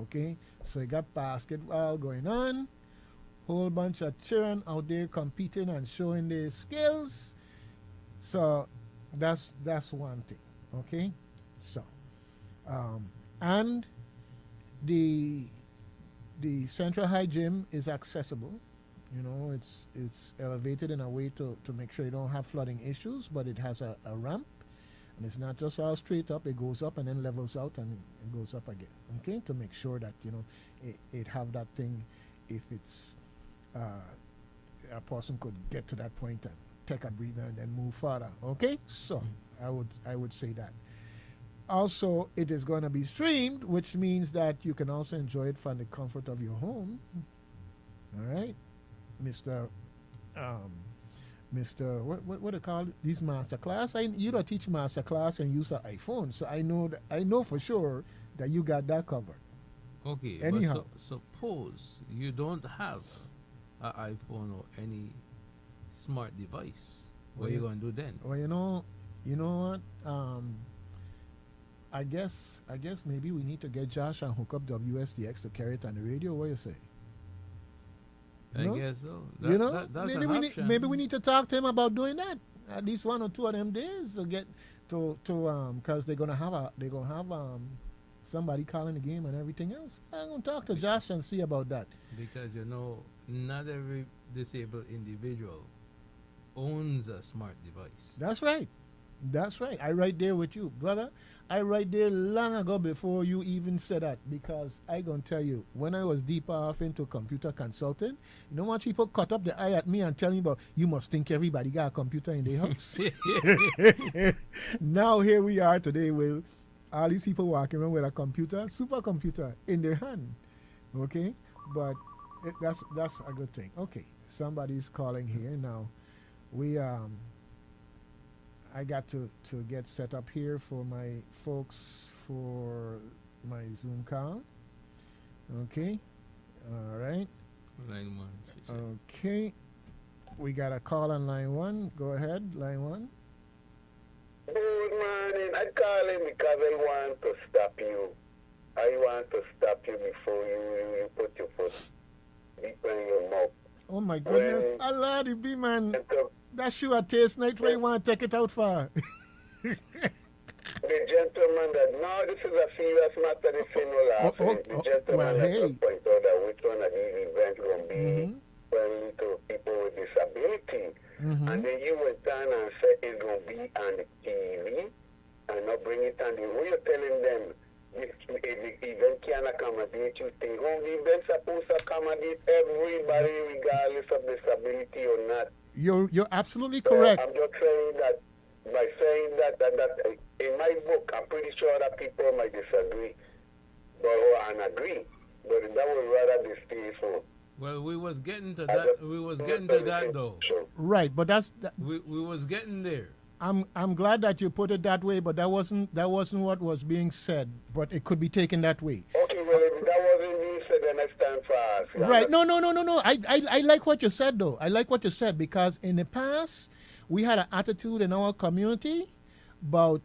Okay? So you got basketball going on, whole bunch of children out there competing and showing their skills. So that's one thing. Okay? So and the Central High Gym is accessible. It's elevated in a way to make sure you don't have flooding issues, but it has a ramp, and it's not just all straight up. It goes up and then levels out and it goes up again. Okay, to make sure that it have that thing if it's a person could get to that point and take a breather and then move further. Okay, so I would say that. Also, it is going to be streamed, which means that you can also enjoy it from the comfort of your home. All right, Mr. What do you call it? These master class? You don't teach master class and use an iPhone, so I know for sure that you got that covered. Okay, anyhow, but suppose you don't have an iPhone or any smart device. What are you going to do then? Well, you know what? I guess maybe we need to get Josh and hook up WSTX to carry it on the radio. What do you say? I guess so. That's maybe maybe we need to talk to him about doing that. at least 1 or 2 of them days to get to because they're gonna have somebody calling the game and everything else. I'm gonna talk to Josh and see about that. Because not every disabled individual owns a smart device. That's right. That's right. I right there with you, brother. I right there long ago before you even said that because I gonna tell you when I was deep off into computer consulting, you know what people cut up the eye at me and tell me about you must think everybody got a computer in their house. Now here we are today with all these people walking around with a computer, supercomputer in their hand. Okay, but that's a good thing. Okay, somebody's calling here now. We I got to get set up here for my folks for my Zoom call. Okay. All right. Line 1. She said. Okay. We got a call on line 1. Go ahead, line 1. Good morning. I call him because I want to stop you. I want to stop you before you put your foot deep in your mouth. Oh my goodness. Allah, the B man. That sure a taste night where you want to take it out for. The gentleman that, no, this is a serious matter, this is no laughing. The gentleman that just point out that which one of these events going to be friendly to people with disability. And then you went down and said it's going to be on the TV and not bring it on the, what you're telling them, if the event can accommodate you, think, oh, the event's supposed to accommodate everybody regardless of disability or not. You're absolutely correct. I'm just saying that by saying that in my book, I'm pretty sure that people might disagree and agree, but that would rather be distasteful. Well, we was getting to that. We was getting to that though. Right, but we was getting there. I'm glad that you put it that way, but that wasn't what was being said. But it could be taken that way. Okay, well, if that wasn't being said, then it's time for us. Right? No. I like what you said though. I like what you said because in the past we had an attitude in our community about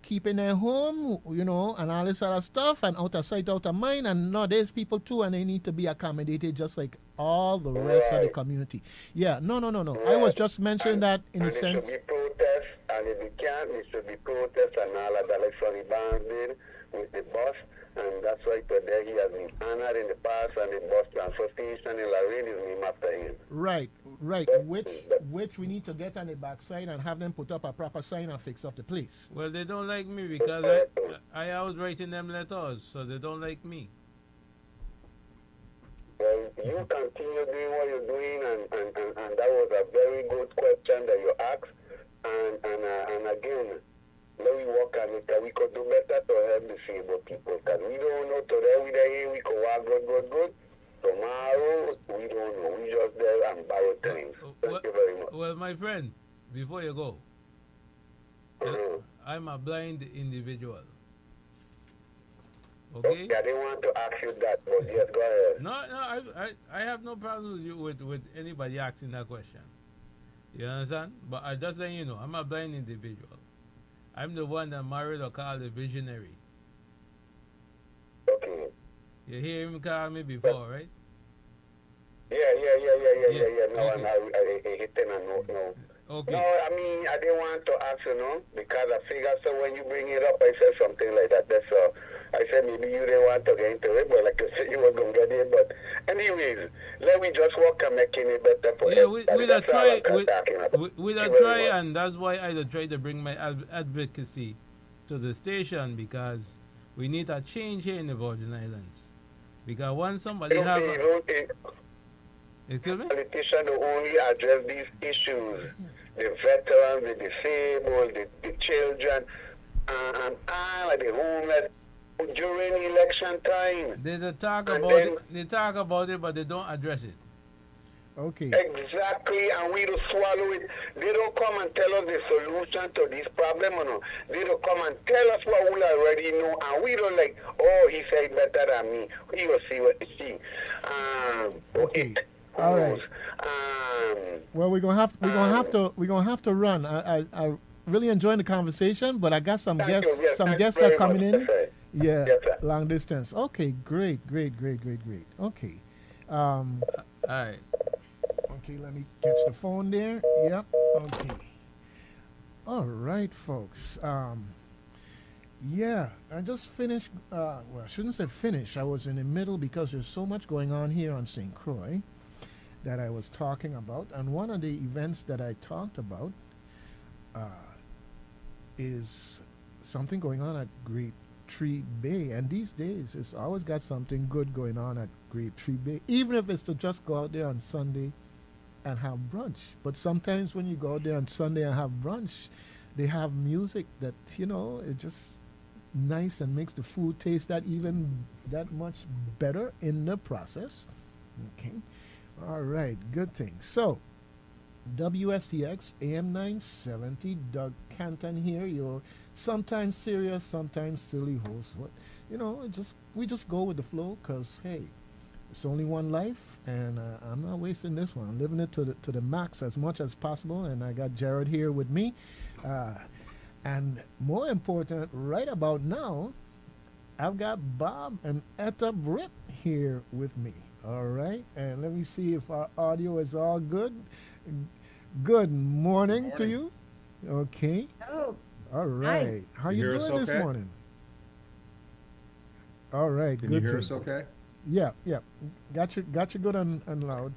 keeping their home, and all this other stuff, and out of sight, out of mind. And nowadays people too, and they need to be accommodated just like all the rest of the community. Yeah, no. Right. I was just mentioning that in a sense. It should be protest, and if it can't, it should be protest and all of that, like Sonny Barnes did with the bus. And that's why today he has been honored in the past, and the bus transfer station in Lorraine is named after him. Right. Which we need to get on the backside and have them put up a proper sign and fix up the place. Well, they don't like me because I was writing them letters, so they don't like me. Well, you continue doing what you're doing, and that was a very good question that you asked. And again, let me work on it that we could do better to help disabled people. Because we don't know today we could work good. Tomorrow, we don't know. We just there and borrow things. Thank you very much. Well, my friend, before you go, I'm a blind individual. Okay? I didn't want to ask you that, but yes, go ahead. No, I have no problem with you with anybody asking that question. You understand? But I just let you know, I'm a blind individual. I'm the one that married or called a visionary. Okay. You hear him call me before, right? Yeah. No, okay. And I hit him and no. Okay. No, I mean, I didn't want to ask because I figured so when you bring it up, I said something like that. That's I said maybe you didn't want to get into it, but like I said, you were going to get it. But anyways, let me just work on making it better for you. Yeah, with a try, and that's why I try to bring my advocacy to the station because we need a change here in the Virgin Islands. Because once somebody excuse me? Politicians only address these issues. The veterans, the disabled, the children, and all of the homeless during election time. They talk about it, but they don't address it. Okay. Exactly, and we don't swallow it. They don't come and tell us the solution to this problem, They don't come and tell us what we already know, and we don't like, oh, he said better than me. We will see what he see. Okay. All right. Well, we're gonna have to run. I really enjoying the conversation, but I got some guests that are coming in. Yeah, yes, long distance. Okay, great. Okay. All right. Okay, let me catch the phone there. Yep. Okay. All right, folks. Yeah, I just finished. Well, I shouldn't say finished. I was in the middle because there's so much going on here on St. Croix that I was talking about. And one of the events that I talked about uh, is something going on at Grape Tree Bay. And these days, it's always got something good going on at Grape Tree Bay, even if it's to just go out there on Sunday and have brunch. But sometimes when you go out there on Sunday and have brunch, they have music that, it just nice and makes the food taste that even that much better in the process. Okay. All right. Good thing. So, WSTX AM 970, Doug Canton here, your sometimes serious, sometimes silly host. What, we just go with the flow because, hey, it's only one life, and I'm not wasting this one. I'm living it to the max as much as possible, and I got Jared here with me. Uh, and more important, right about now, I've got Bob and Etta Britt here with me. All right, and let me see if our audio is all good. Good morning to you. Okay. Oh, All right. How you hear us doing this okay? morning? All right. Can good you hear thing. us okay? Yeah, yeah. Got you good and loud.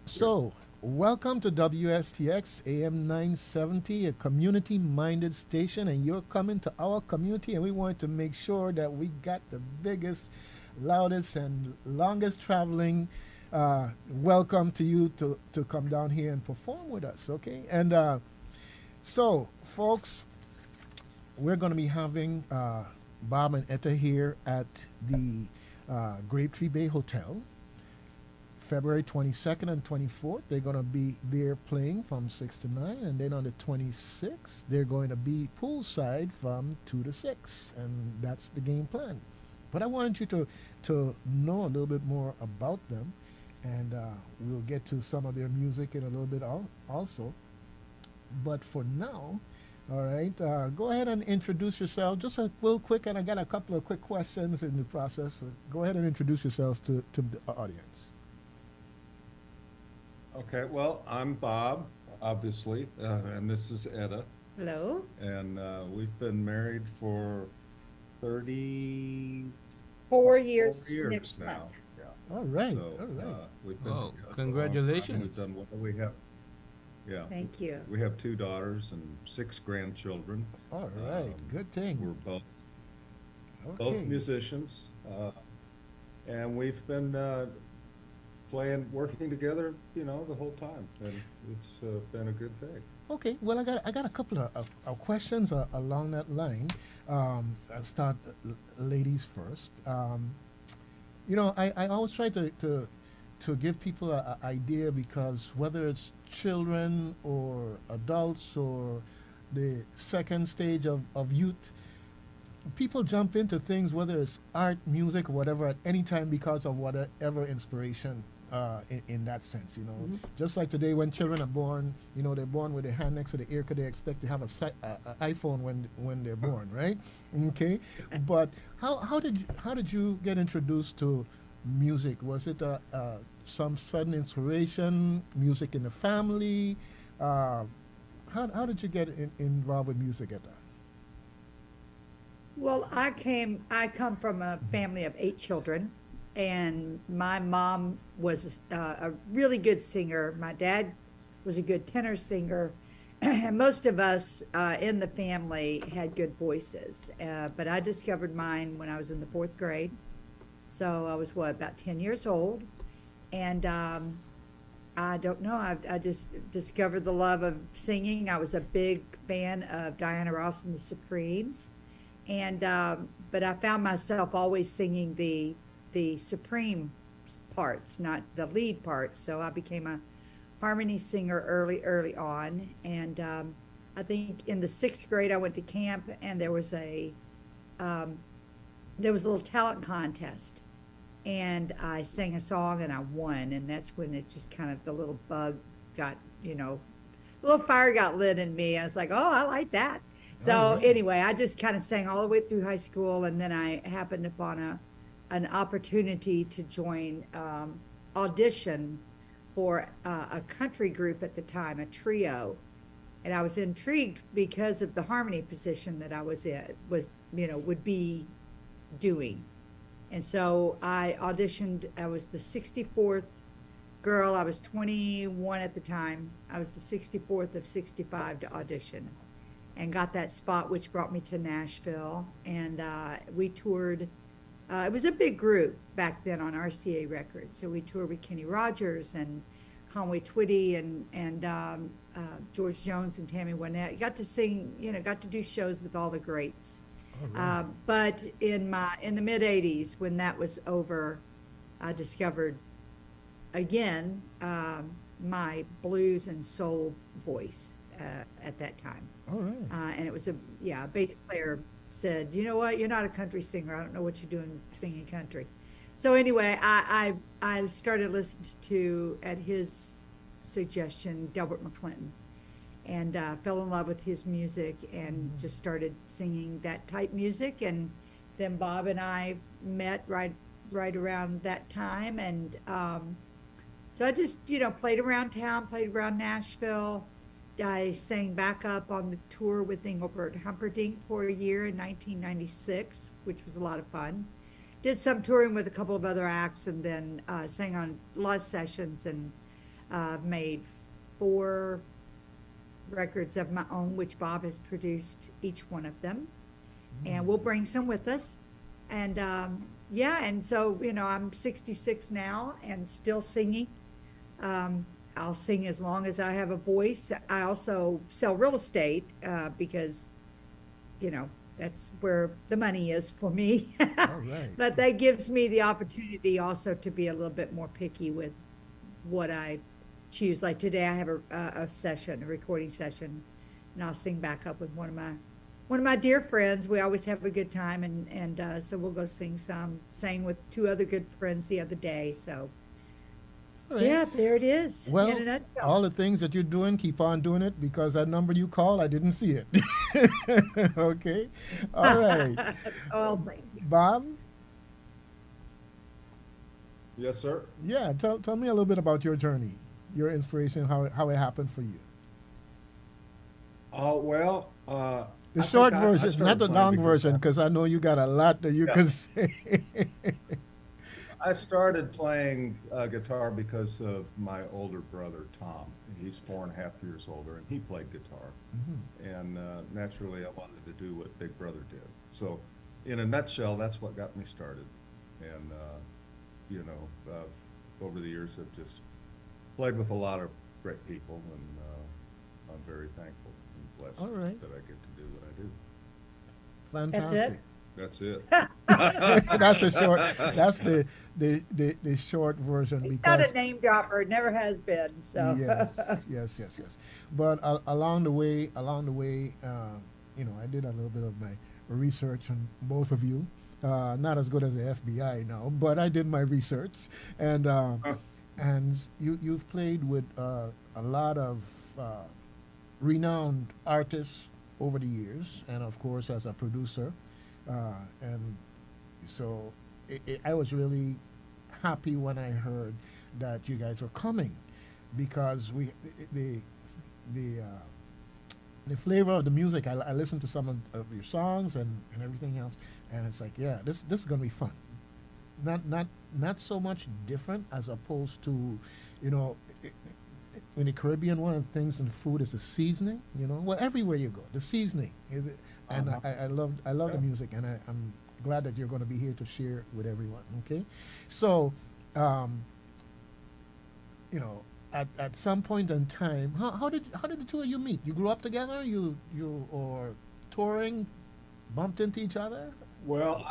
So, welcome to WSTX AM 970, a community-minded station, and you're coming to our community, and we want to make sure that we got the biggest, loudest, and longest traveling welcome to you to come down here and perform with us, okay? And so, folks, we're going to be having Bob and Etta here at the Grapetree Bay Hotel, February 22nd and 24th. They're going to be there playing from 6 to 9, and then on the 26th, they're going to be poolside from 2 to 6, and that's the game plan. But I wanted you to know a little bit more about them, and we'll get to some of their music in a little bit also. But for now, all right, go ahead and introduce yourself. Just a real quick, and I got a couple of quick questions in the process. So go ahead and introduce yourselves to the audience. Okay, well, I'm Bob, obviously, and this is Etta, hello. and we've been married for 34 4 years years next now. month. Yeah. All right, So all right. we've been Oh, together for a long time. congratulations. We've done what we have. Yeah. Thank you. We have 2 daughters and 6 grandchildren. All right, good thing. We're both Okay. musicians, and we've been working together, the whole time, and it's been a good thing. Okay, well, I got a couple of questions along that line. I'll start ladies first. I always try to give people an idea, because whether it's children or adults or the second stage of youth, people jump into things, whether it's art, music, or whatever, at any time because of whatever inspiration in that sense, Mm-hmm. Just like today, when children are born, they're born with their hand next to the ear because they expect to have a iPhone when they're born, right? Okay, but how did you get introduced to music? Was it some sudden inspiration, music in the family? How did you get involved with music at that? Well, I come from a family of 8 children, and my mom was a really good singer. My dad was a good tenor singer, and most of us in the family had good voices. But I discovered mine when I was in the 4th grade. So I was, about 10 years old. And I don't know, I just discovered the love of singing. I was a big fan of Diana Ross and the Supremes. And but I found myself always singing the Supreme parts, not the lead parts. So I became a harmony singer early on. And I think in the 6th grade I went to camp, and there was a little talent contest, and I sang a song and I won. And that's when it just kind of, the little bug got, a little fire got lit in me. I was like, oh, I like that. So anyway, I just kind of sang all the way through high school, and then I happened upon an opportunity to join audition for a country group at the time, a trio, And I was intrigued because of the harmony position that I was in, would be doing. And so I auditioned. I was the 64th girl. I was 21 at the time. I was the 64th of 65 to audition and got that spot, which brought me to Nashville. And we toured. It was a big group back then on RCA Records. So we toured with Kenny Rogers and Conway Twitty and George Jones and Tammy Wynette. Got to sing, got to do shows with all the greats. Right. But in the mid '80s, when that was over, I discovered again my blues and soul voice at that time. All right. And it was a bass player said, you know what, you're not a country singer. I don't know what you're doing singing country. So anyway, I started listening to, at his suggestion, Delbert McClinton, and fell in love with his music and just started singing that type music. And then Bob and I met right around that time. And so I just, played around town, played around Nashville. I sang back up on the tour with Engelbert Humperdinck for a year in 1996, which was a lot of fun. Did some touring with a couple of other acts, and then sang on a lot of sessions, and made 4 records of my own, which Bob has produced each one of them. And we'll bring some with us. And and so, I'm 66 now and still singing. I'll sing as long as I have a voice. I also sell real estate because, that's where the money is for me. All right. But that gives me the opportunity also to be a little bit more picky with what I choose. Like today, I have a recording session, and I'll sing back up with one of my dear friends. We always have a good time, and so we'll go sing some. Sang with 2 other good friends the other day. So All right. yeah, there it is. Well, in a nutshell. all the things that you're doing, keep on doing it, because that number you call, I didn't see it. Okay. All right. Oh, thank you. Bob? Yes, sir. Yeah, tell me a little bit about your journey, your inspiration, how it happened for you. Well, The I short think I version, started not the playing long because version, because I know you got a lot that you Yeah. can say. I started playing guitar because of my older brother, Tom. He's 4.5 years older, and he played guitar. And naturally, I wanted to do what Big Brother did. So, in a nutshell, that's what got me started. And, over the years, I've just played with a lot of great people, and I'm very thankful and blessed All right. that I get to do what I do. Fantastic. That's it. That's a short. That's the short version. He's because not a name dropper. Never has been. So yes. But along the way, I did a little bit of my research on both of you. Not as good as the FBI now, but I did my research, and you've played with a lot of renowned artists over the years, and of course as a producer. And so I was really happy when I heard that you guys were coming, because the flavor of the music, I listened to some of your songs and everything else, and it's like, yeah, this is gonna be fun. Not so much different as opposed to, in the Caribbean, one of the things in food is the seasoning. Well, everywhere you go, the seasoning is it. And I love the music, and I'm glad that you're going to be here to share with everyone. Okay, so at some point in time, how did the two of you meet? You grew up together? You or touring, bumped into each other? Well,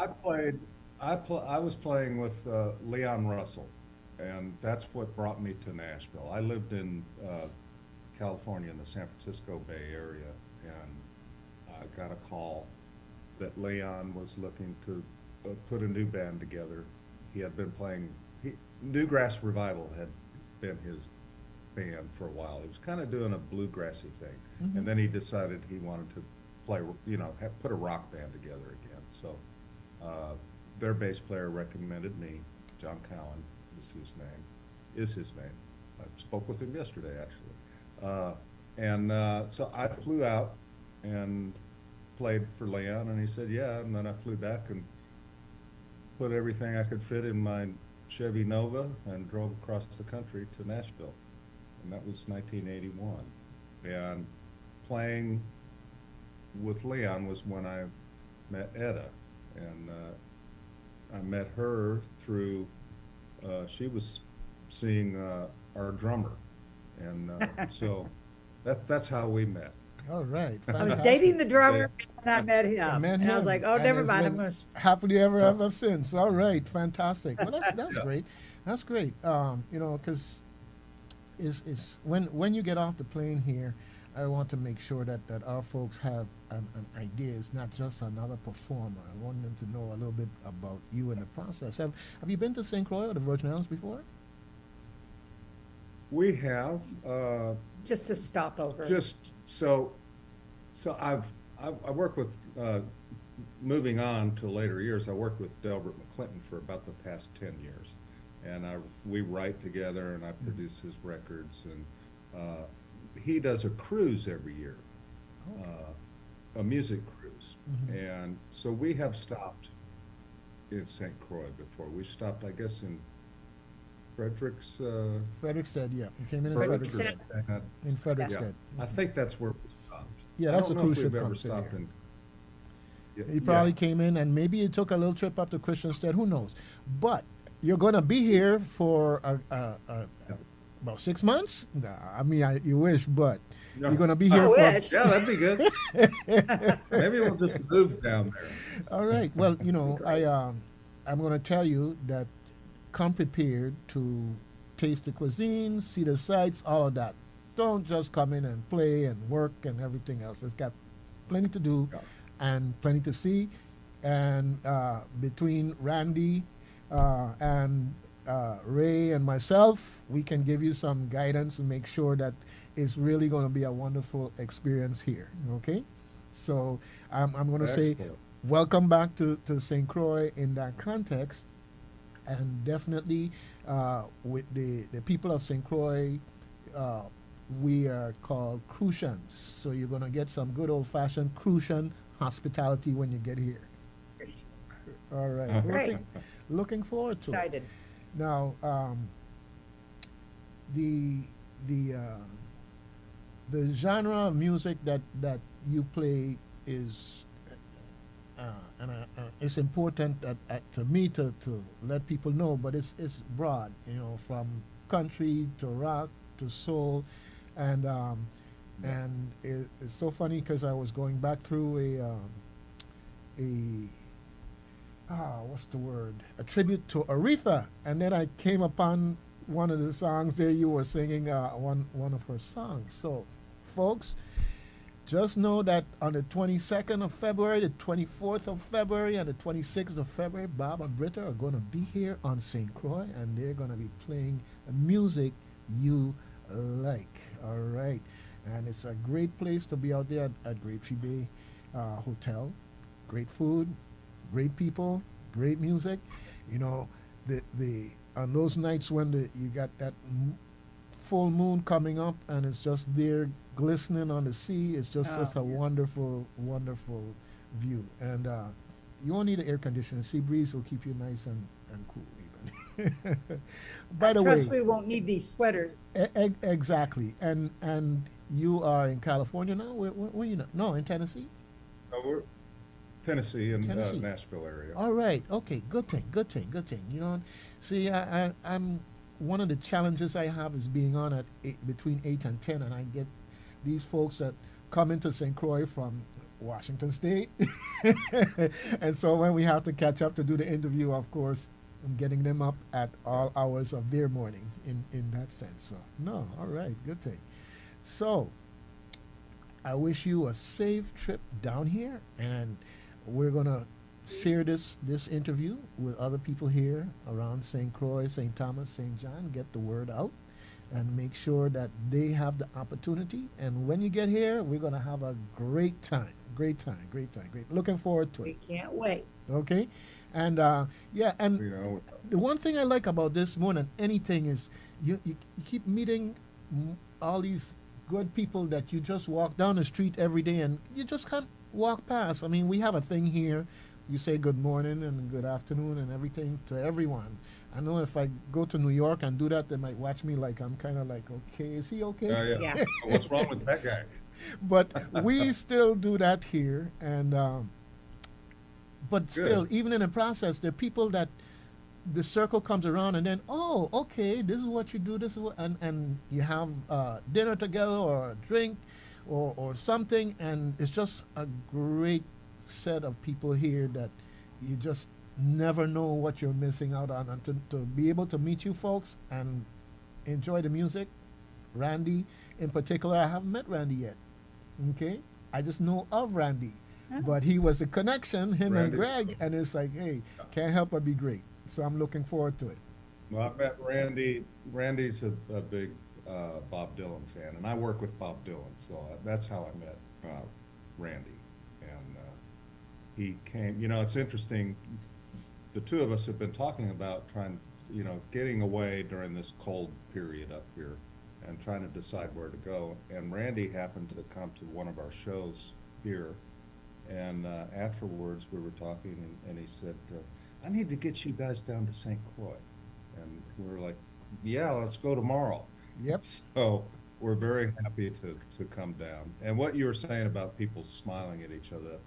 I was playing with Leon Russell, and that's what brought me to Nashville. I lived in California in the San Francisco Bay Area, and I got a call that Leon was looking to put a new band together. He had been playing, Newgrass Revival had been his band for a while. He was kind of doing a bluegrassy thing. And then he decided he wanted to play, put a rock band together again. So their bass player recommended me. John Cowan is his name. I spoke with him yesterday, actually. And so I flew out and played for Leon, and he said, yeah. And then I flew back and put everything I could fit in my Chevy Nova and drove across the country to Nashville. And that was 1981. And playing with Leon was when I met Etta. And I met her through, she was seeing our drummer. And so that's how we met. All right. I was Fantastic. dating the drummer and I met him. I met And I was him, like, oh, and never it's mind. I'm been going to. happily ever since. All right, fantastic. Well, that's Yeah. great. That's great. You know, because is when you get off the plane here, I want to make sure that our folks have an idea. It's not just another performer. I want them to know a little bit about you in the process. Have you been to St. Croix or the Virgin Islands before? We have Just a stopover. just so I worked with moving on to later years. I worked with Delbert McClinton for about the past 10 years, and we write together, and I produce his records, and he does a cruise every year, a music cruise, and so we have stopped in St. Croix before. We stopped, I guess, in Frederickstead, yeah. We came in Frederickstead. Frederickstead. In Frederickstead. I think that's where we stopped. Yeah, I that's don't a know cruise if ship we've ever comes in stopped here. in. You probably came in and maybe you took a little trip up to Christiansted, who knows? But you're going to be here for about 6 months? Nah, I mean, you wish, but No. you're going to be I here for. wish. Yeah, that'd be good. Maybe we'll just move down there. All right. Well, you know, I'm going to tell you that come prepared to taste the cuisine, see the sights, all of that. Don't just come in and play and work and everything else. It's got plenty to do Yeah. and plenty to see. And between Randy and Ray and myself, we can give you some guidance and make sure that it's really going to be a wonderful experience here. Okay? So I'm going to say Excellent. welcome back to St. Croix in that context. And definitely with the people of St. Croix, we are called Crucians. So you're going to get some good old-fashioned Crucian hospitality when you get here. All right. Great. Looking forward to it. Excited. Now, the genre of music that you play is, and it's important to me to let people know, but it's broad, you know, from country to rock to soul, and it's so funny because I was going back through what's the word? A tribute to Aretha, and then I came upon one of the songs there. You were singing one of her songs. So, folks, just know that on the 22nd of February, the 24th of February, and the 26th of February, Bob and Britta are going to be here on St. Croix, and they're going to be playing music you like. All right. And it's a great place to be out there at Great Tree Bay Hotel. Great food, great people, great music. You know, the on those nights when you got that full moon coming up and it's just there glistening on the sea, it's just a wonderful, wonderful view. And you won't need an air conditioner. Sea breeze will keep you nice and cool even. By the Trust way, we won't need these sweaters. exactly. And you are in California now? Where you know? No, in Tennessee? We're Tennessee and Tennessee. Nashville area. All right. Okay. Good thing. You know, see, I'm one of the challenges I have is being on at between 8 and 10, and I get these folks that come into St. Croix from Washington State. And so when we have to catch up to do the interview, of course, I'm getting them up at all hours of their morning in that sense. So, no, all right. Good thing. So, I wish you a safe trip down here, and we're going to share this interview with other people here around St. Croix, St. Thomas, St. John, get the word out, and make sure that they have the opportunity. And when you get here, we're going to have a great time. Great. Looking forward to it. We can't wait. Okay? And, yeah, and You know, the one thing I like about this more than anything is you keep meeting all these good people that you just walk down the street every day and you just can't walk past. I mean, we have a thing here. You say good morning and good afternoon and everything to everyone. I know if I go to New York and do that, they might watch me like I'm kind of like, okay, is he okay? Yeah. Yeah. What's wrong with that guy? But we still do that here, and but still, Good. even in the process, there are people that the circle comes around, and then, oh, okay, this is what you do, this is what, and you have dinner together or a drink, or something, and it's just a great set of people here that you just never know what you're missing out on, and to be able to meet you folks and enjoy the music. Randy, in particular, I haven't met Randy yet. Okay, I just know of Randy, Oh. but he was a connection, him and Randy. Greg, and it's like, hey, can't help but be great. So I'm looking forward to it. Well, I met Randy. Randy's a big Bob Dylan fan, and I work with Bob Dylan, so that's how I met Randy. And he came. You know, it's interesting. The two of us have been talking about trying, getting away during this cold period up here, and trying to decide where to go. And Randy happened to come to one of our shows here, and afterwards we were talking, and he said, I need to get you guys down to St. Croix. And we were like, yeah, let's go tomorrow. Yep. So we're very happy to come down. And what you were saying about people smiling at each other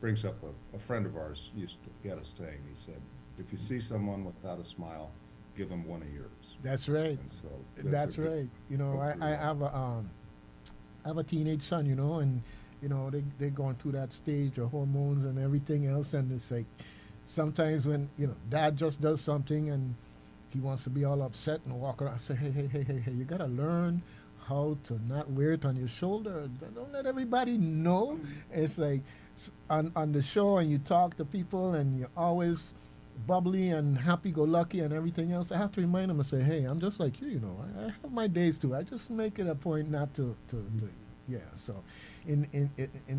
brings up a friend of ours used to get a saying. He said, if you see someone without a smile, give them one of yours. That's right. And so That's a good- right. You know, that's I really have a teenage son. You know, and they're going through that stage of hormones and everything else, and it's like sometimes when dad just does something and he wants to be all upset and walk around. I say, hey, you gotta learn how to not wear it on your shoulder. Don't let everybody know. It's like on the show, and you talk to people, and you're always bubbly and happy-go-lucky and everything else. I have to remind them and say, hey, I'm just like you. I have my days too. I just make it a point not to yeah. So, in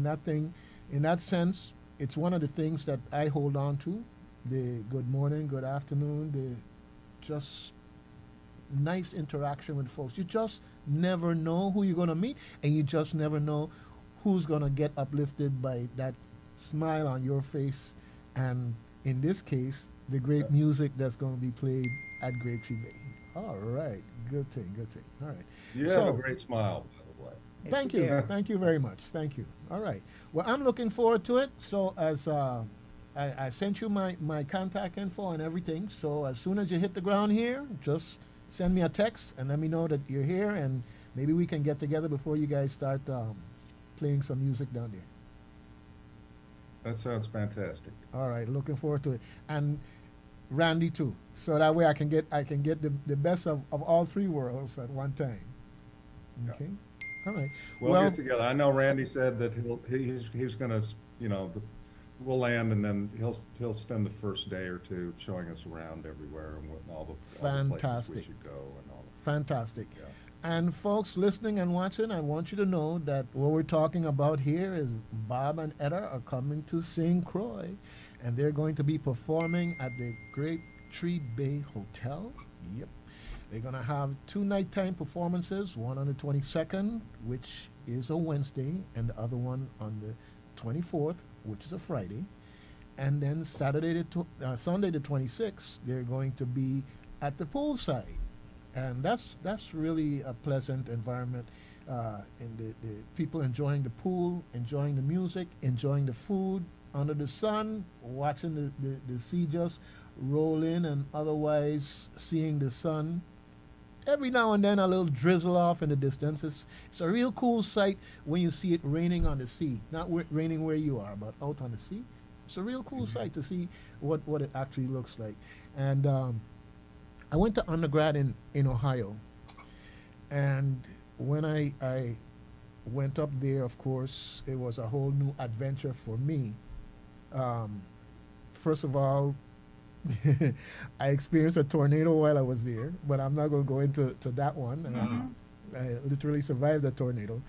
that thing, in that sense, it's one of the things that I hold on to. The good morning, good afternoon, the just nice interaction with folks. You just never know who you're going to meet, and you just never know who's going to get uplifted by that smile on your face, and in this case, the great music that's going to be played at Grapetree Bay. All right, good thing. All right. You have So- a great smile, by the way. Yes, Thank you you. do. Thank you very much. Thank you. All right. Well, I'm looking forward to it. So as I sent you my contact info and everything. So as soon as you hit the ground here, just send me a text and let me know that you're here, and maybe we can get together before you guys start playing some music down there. That sounds fantastic. All right. Looking forward to it. And Randy too. So that way I can get the best of all three worlds at one time. Yeah. Okay. All right. We'll get together. I know Randy said that he's going to, we'll land, and then he'll spend the first day or two showing us around everywhere and all the places we Fantastic. should go and all. Fantastic. Yeah. And folks listening and watching, I want you to know that what we're talking about here is Bob and Etta are coming to St. Croix, and they're going to be performing at the Grapetree Bay Hotel. Yep. They're going to have two nighttime performances, one on the 22nd, which is a Wednesday, and the other one on the 24th, which is a Friday. And then Sunday the 26th, they're going to be at the poolside. And that's really a pleasant environment, and the people enjoying the pool, enjoying the music, enjoying the food under the sun, watching the sea just roll in, and otherwise seeing the sun. Every now and then a little drizzle off in the distance. It's a real cool sight when you see it raining on the sea. Not raining where you are, but out on the sea. It's a real cool sight to see what it actually looks like. And I went to undergrad in Ohio, and when I went up there, of course, it was a whole new adventure for me. First of all, I experienced a tornado while I was there, but I'm not going to go into that one. I literally survived a tornado.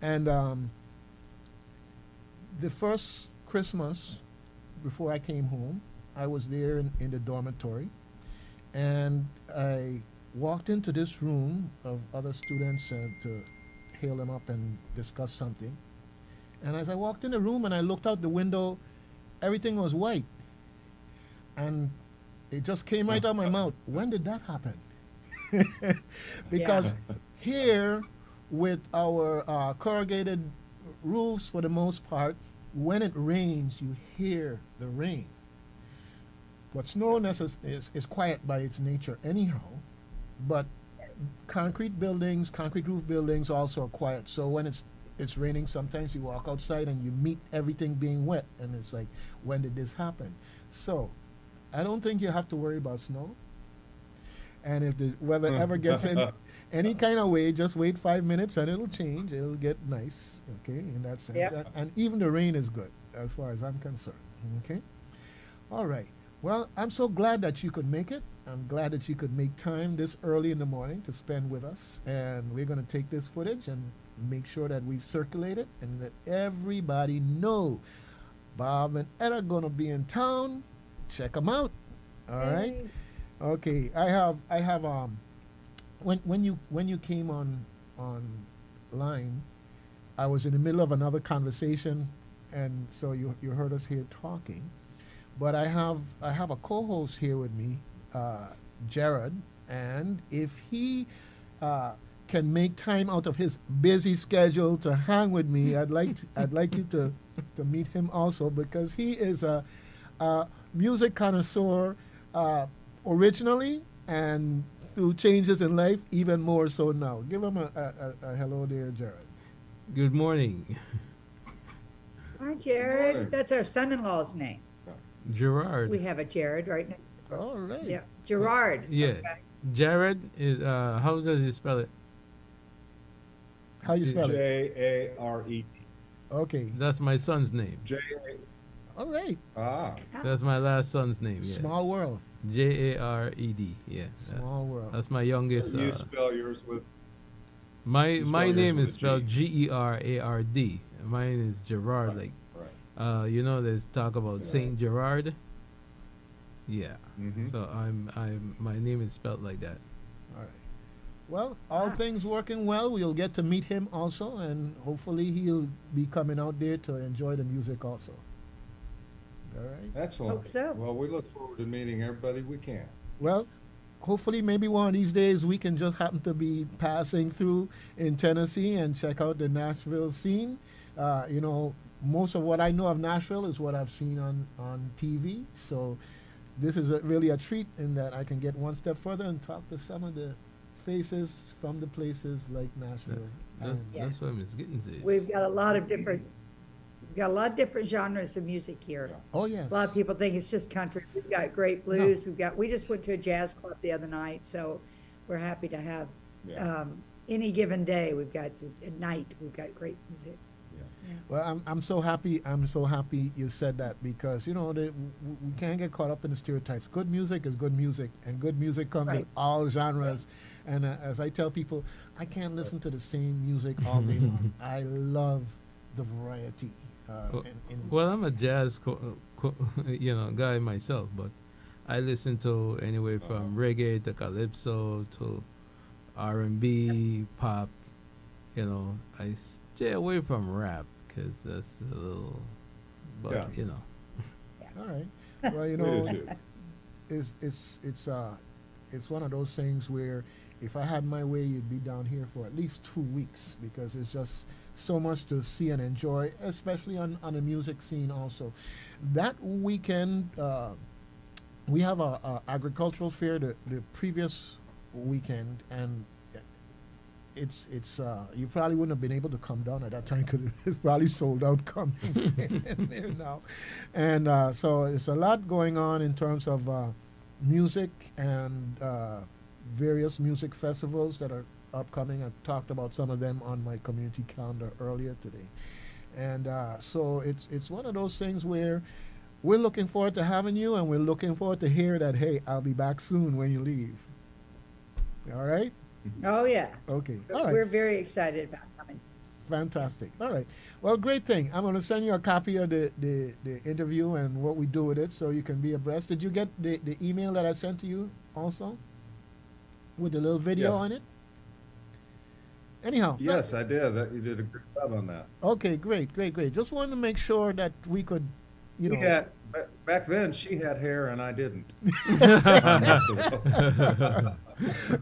And the first Christmas before I came home, I was there in the dormitory, and I walked into this room of other students to hail him up and discuss something. And as I walked in the room and I looked out the window, everything was white. And it just came right out of my mouth. When did that happen? Because here, with our corrugated roofs for the most part, when it rains, you hear the rain. But snow is quiet by its nature anyhow. But concrete buildings, concrete roof buildings also are quiet. So when it's raining, sometimes you walk outside and you meet everything being wet. And it's like, when did this happen? So I don't think you have to worry about snow. And if the weather ever gets in any kind of way, just wait 5 minutes and it'll change. It'll get nice, okay, in that sense. Yep. And even the rain is good as far as I'm concerned, okay? All right. Well, I'm so glad that you could make it. I'm glad that you could make time this early in the morning to spend with us. And we're going to take this footage and make sure that we circulate it and let everybody know Bob and Ed are going to be in town. Check them out. All right. Yay. Okay. I have when you came on line, I was in the middle of another conversation, and so you heard us here talking. But I have a co-host here with me, Jared, and if he can make time out of his busy schedule to hang with me, I'd like you to meet him also, because he is a music connoisseur originally, and through changes in life, even more so now. Give him a hello there, Jared. Good morning. Hi, Good Jared. morning. That's our son-in-law's name. Gerard. We have a Jared right now. All right. Yeah, Gerard. Yeah. Okay. Jared is, how does he spell it? How you spell it? J-A-R-E-D. Okay. That's my son's name. All right. Ah, That's my last son's name. Yeah. Small world. Jared. Yeah. Small world. That's my youngest. you spell yours with, My you spell name yours is with a spelled G. Gerard. Mine is Gerard. Right. Like, right. you know, there's talk about Yeah. Saint Gerard. Yeah. Mhm. So my name is spelled like that. All right. Well, all things working well, we'll get to meet him also, and hopefully he'll be coming out there to enjoy the music also. All right. Excellent. Hope so. Well, we look forward to meeting everybody we can. Well, hopefully maybe one of these days we can just happen to be passing through in Tennessee and check out the Nashville scene. You know, most of what I know of Nashville is what I've seen on TV. So this is really a treat in that I can get one step further and talk to some of the faces from the places like Nashville. That's what Miss Gittens is. We've got a lot of different genres of music here. Yeah. Oh, yes. A lot of people think it's just country. We've got great blues. We just went to a jazz club the other night, so we're happy to have Yeah. any given day. We've got at night. We've got great music. Well, I'm so happy. I'm so happy you said that, because you know we can't get caught up in the stereotypes. Good music is good music, and good music comes in Right. all genres. And as I tell people, I can't listen to the same music all day long. I love the variety. Well, I'm a jazz, guy myself, but I listen to anywhere from reggae to calypso to R&B, pop. You know, I stay away from rap because that's a little, but Yeah. you know. all right. Well, you We do know, too. it's one of those things where if I had my way, you'd be down here for at least 2 weeks, because it's just so much to see and enjoy, especially on the music scene also. That weekend, we have a agricultural fair the previous weekend, and it's you probably wouldn't have been able to come down at that time because it's probably sold out coming in there now. And so it's a lot going on in terms of music and various music festivals that are upcoming. I talked about some of them on my community calendar earlier today. And so it's one of those things where we're looking forward to having you, and we're looking forward to hear that, hey, I'll be back soon when you leave. All right? Oh, yeah. Okay. All right. We're very excited about coming. Fantastic. All right. Well, great thing. I'm going to send you a copy of the interview and what we do with it so you can be abreast. Did you get the email that I sent to you also with the little video Yes. on it? Anyhow, Yes, I did. That, you did a good job on that. okay, great, great, great. Just wanted to make sure that we could, you She know. had, back then, she had hair and I didn't on most of them.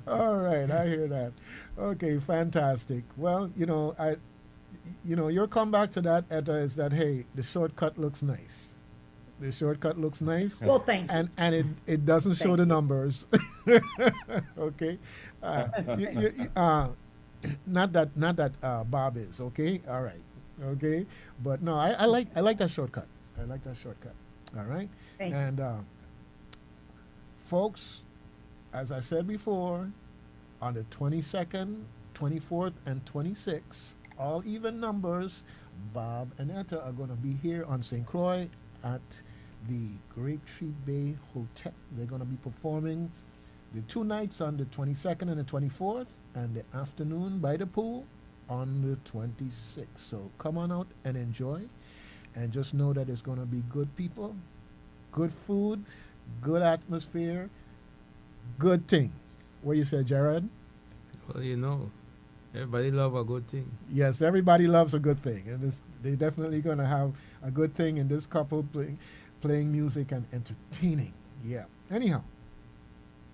All right, I hear that. Okay, fantastic. Well, your comeback to that, Etta, is that hey, the shortcut looks nice. The shortcut looks nice, Well, thank you. and it doesn't show Thank the you. numbers. Okay, uh, not that Bob is okay. All right, okay, but no, I like that shortcut. I like that shortcut. All right, Thank you. and folks, as I said before, on the 22nd, 24th, and 26th, all even numbers, Bob and Etta are going to be here on St. Croix at the Great Tree Bay Hotel. They're going to be performing the 2 nights on the 22nd and the 24th, and the afternoon by the pool on the 26th. So come on out and enjoy, and just know that it's going to be good people, good food, good atmosphere, good thing. What you say, Jared? Well, everybody love a good thing. Yes, everybody loves a good thing, and they're definitely going to have a good thing in this couple playing music and entertaining. Yeah. Anyhow,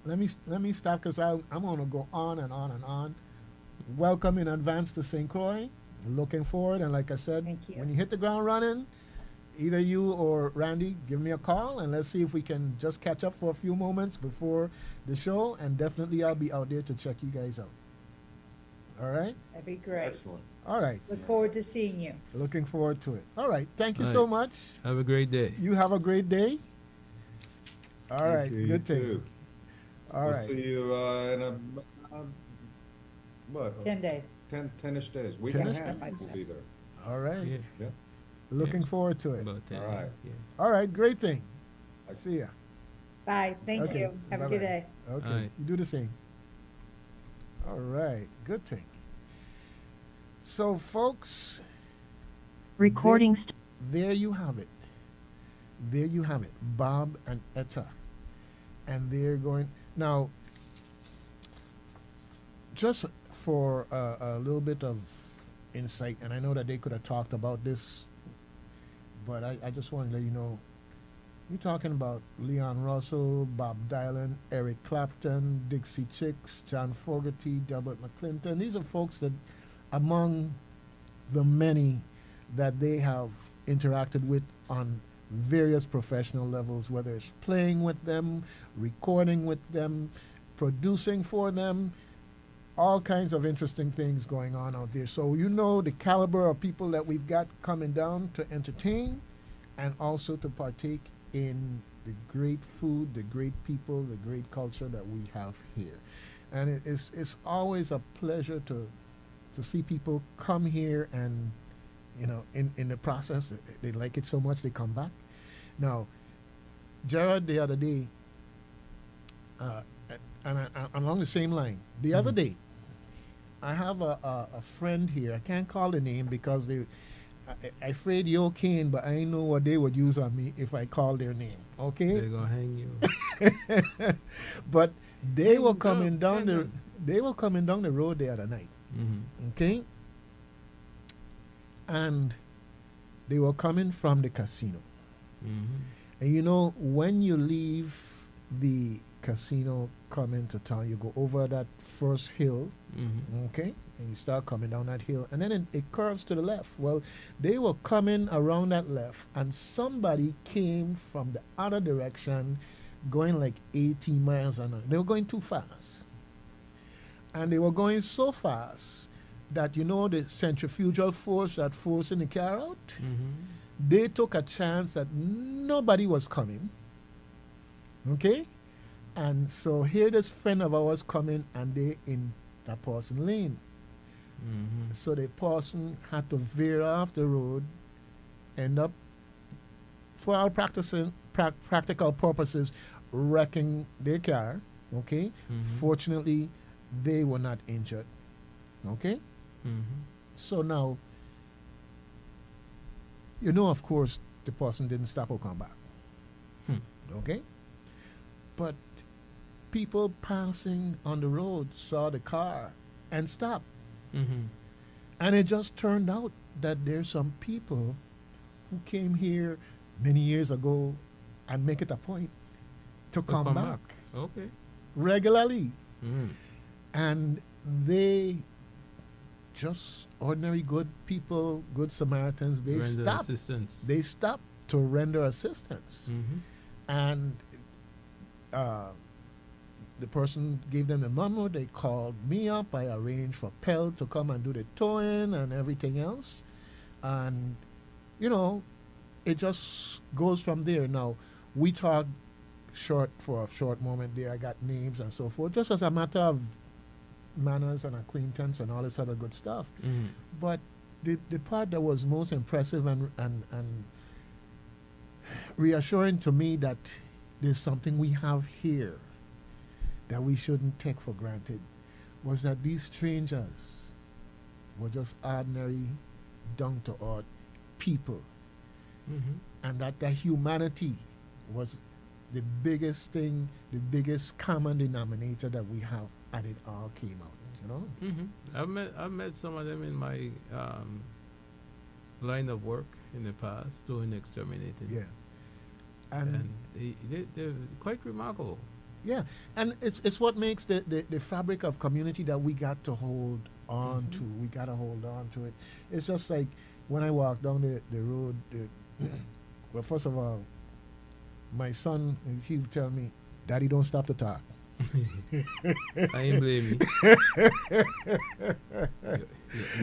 let me stop because I'm going to go on and on and on. Welcome in advance to St. Croix. Looking forward, and like I said, Thank you. when you hit the ground running, either you or Randy give me a call, and let's see if we can just catch up for a few moments before the show, and definitely I'll be out there to check you guys out. All right? That'd be great. Excellent. All right. Look forward to seeing you. Looking forward to it. All right. Thank you All so right. much. Have a great day. You have a great day. All Thank right. you, you Good thing. too. All We'll right. see you in what? 10 days. 10-ish days. Week and a 10-ish half. days? We'll be there. All right. Yeah. Yeah. Looking forward to it. About 10 All right. days, yeah. All right. Great thing. I See ya. Bye. Thank Okay. you. Have a good Bye-bye. day. Okay. All right. You do the same. All right. Good thing. So, folks, Recording st- there you have it. There you have it. Bob and Etta. And they're going. Now, just for a little bit of insight, and I know that they could have talked about this, but I just want to let you know, you're talking about Leon Russell, Bob Dylan, Eric Clapton, Dixie Chicks, John Fogerty, Delbert McClinton. These are folks that, among the many that they have interacted with on various professional levels, whether it's playing with them, recording with them, producing for them, all kinds of interesting things going on out there. So you know the caliber of people that we've got coming down to entertain and also to partake in the great food, the great people, the great culture that we have here. And it's always a pleasure to see people come here and, in the process, they like it so much they come back. Now, Jared, the other day, and along the same line, the other day, I have a friend here. I can't call the name because I afraid you're Kane, but I know what they would use on me if I call their name. Okay? They're gonna hang you. But they were coming go, down the road the other night. Mm-hmm. Okay? And they were coming from the casino. Mm-hmm. And when you leave the casino, come into town, you go over that first hill, Mm-hmm. okay? And you start coming down that hill, and then it curves to the left. Well, they were coming around that left, and somebody came from the other direction going like 80 miles an hour. They were going too fast. And they were going so fast that, the centrifugal force that forcing the car out, Mm-hmm. they took a chance that nobody was coming. Okay? And so here this friend of ours coming, and they in that person lane. Mm-hmm. So the person had to veer off the road, end up, for our practical purposes, wrecking their car. Okay? Mhm. Fortunately, they were not injured. Okay? Mm-hmm. So now, of course, the person didn't stop or come back. Okay? But people passing on the road saw the car and stopped. Mm-hmm. And it just turned out that there's some people who came here many years ago and make it a point to come back Okay. regularly. Mm. And they just ordinary good people, good Samaritans, they Render stop. assistance. They stop to render assistance. Mm-hmm. And uh, the person gave them the number. They called me up. I arranged for Pell to come and do the towing and everything else. And, you know, it just goes from there. Now, we talked short for a short moment there. I got names and so forth, just as a matter of manners and acquaintance and all this other good stuff. Mm-hmm. But the part that was most impressive and reassuring to me that there's something we have here that we shouldn't take for granted was that these strangers were just ordinary, down-to-earth people. Mm-hmm. And that the humanity was the biggest thing, the biggest common denominator that we have, and it all came out, you know? Mm-hmm. I've met some of them in my line of work in the past doing exterminating. Yeah. And they're quite remarkable. Yeah, and it's what makes the fabric of community that we got to hold on to. We got to hold on to it. It's just like when I walk down the road, well, first of all, my son, he would tell me, Daddy, don't stop to talk. I ain't blame you.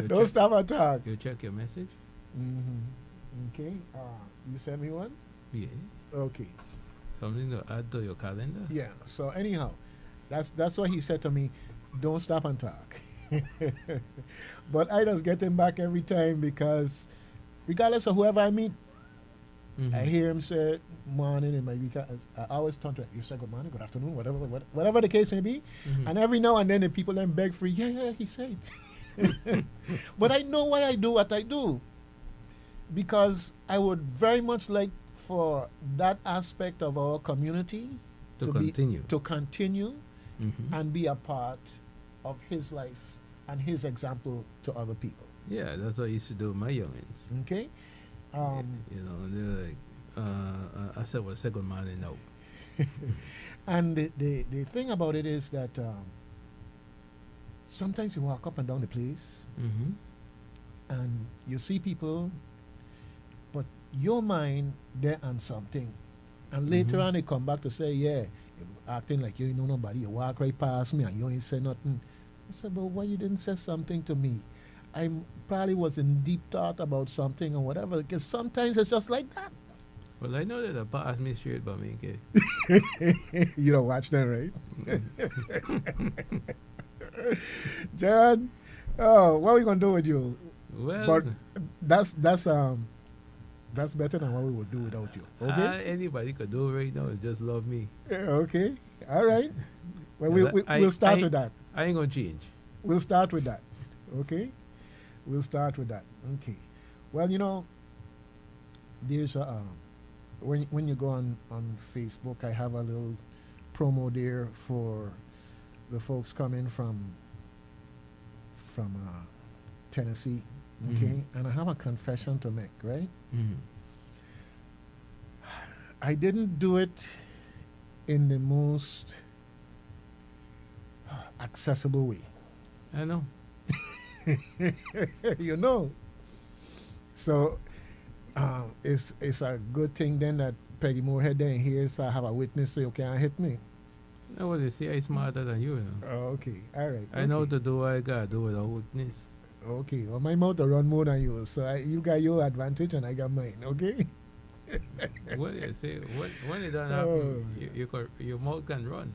Don't stop and talk. You check your message? Mm-hmm. Okay. You send me one? Yeah. Okay. Something to add to your calendar? Yeah. So anyhow, that's what he said to me. Don't stop and talk. But I just get him back every time because regardless of whoever I meet, I hear him say morning in my week. I always turn to him. You say good morning, good afternoon, whatever the case may be. And every now and then the people then beg for, yeah, he said. But I know why I do what I do. Because I would very much like for that aspect of our community to continue and be a part of his life and his example to other people. Yeah, that's what I used to do with my youngins. Okay. You know, they're like, I said, well, say good morning now. And the thing about it is that sometimes you walk up and down the place and you see people, but your mind, they're on something. And later on, they come back to say, yeah, you're acting like you know nobody. You walk right past me and you ain't say nothing. I said, but why you didn't say something to me? I probably was in deep thought about something or whatever, because sometimes it's just like that. Well, I know that the past me straight by me, okay? You don't watch that, right? Jared, what are we going to do with you? Well, But that's better than what we would do without you. Okay? anybody could do it right now. Just love me. Yeah, okay. All right. Well, we'll start with that. I ain't going to change. We'll start with that. Okay? We'll start with that. Okay. Well, you know, there's a when you go on Facebook, I have a little promo there for the folks coming from Tennessee. Okay, and I have a confession to make. Right? I didn't do it in the most accessible way. I know. You know. So it's a good thing then that Peggy Moorhead ain't here, so I have a witness so you can't hit me. No, what they say, I'm smarter than you, you know. Oh, okay. All right. I know to do what I got to do without witness. Okay. Well, my mouth to run more than you, so you got your advantage and I got mine. Okay. What I say, when it don't happen, your mouth can run.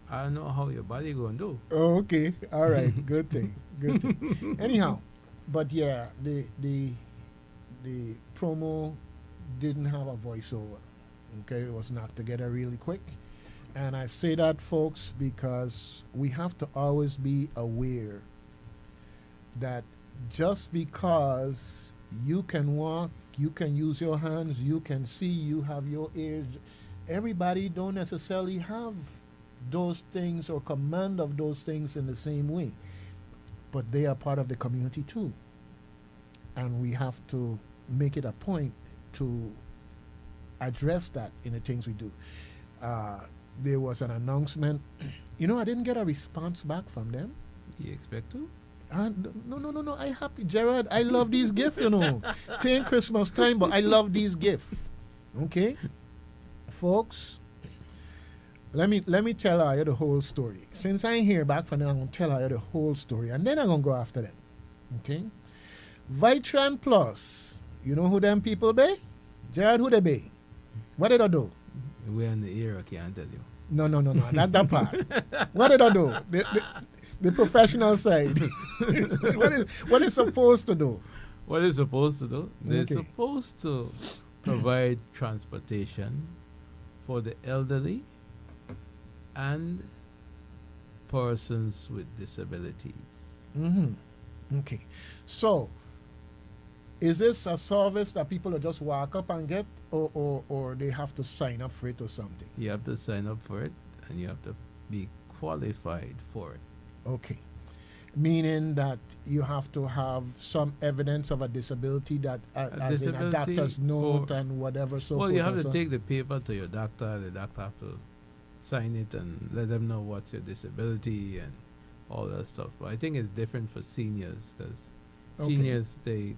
I don't know how your body going to do. Oh, okay. All right. Good thing. Good thing. Anyhow, but yeah, the promo didn't have a voiceover. Okay, it was knocked together really quick. And I say that, folks, because we have to always be aware that just because you can walk, you can use your hands, you can see, you have your ears, everybody don't necessarily have those things or command of those things in the same way. but they are part of the community too. And we have to make it a point to address that in the things we do. There was an announcement. You know, I didn't get a response back from them. You expect to? No. I happy, Gerard. I love these gifts, you know. Take Christmas time, but I love these gifts. Okay, folks. Let me tell you the whole story. Since I hear back from them, I'm gonna tell you the whole story, and then I'm gonna go after them. Okay. Vitran Plus. You know who them people be? Gerard, who they be? What did I do? We're in the air, I can't tell you. No, not that part. What did I do? The professional side. what is supposed to do? What is supposed to do? They're Okay. supposed to provide transportation for the elderly and persons with disabilities. Mm-hmm. Okay. So, is this a service that people will just walk up and get, or they have to sign up for it or something? You have to sign up for it and you have to be qualified for it. Okay. Meaning that you have to have some evidence of a disability that, as in a disability doctor's note or- and whatever. So Well, forth you have and to so on. take the paper to your doctor. The doctor have to sign it and let them know what's your disability and all that stuff. But I think it's different for seniors because Okay. seniors, they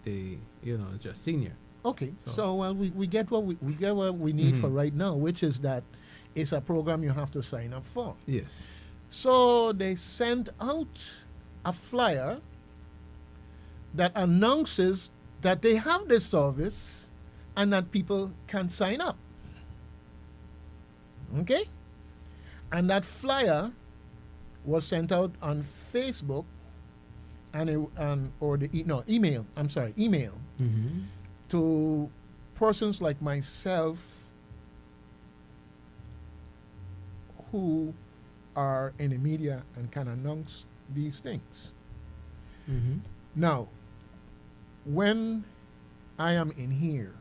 just senior. Okay, So- so well, we get what we get what we need for Mhm. right now, which is that it's a program you have to sign up for. Yes. So they sent out a flyer that announces that they have this service and that people can sign up. Okay, and that flyer was sent out on Facebook email. I'm sorry, email Mm-hmm. to persons like myself who are in the media and can announce these things. Mm-hmm. Now, when I am in here,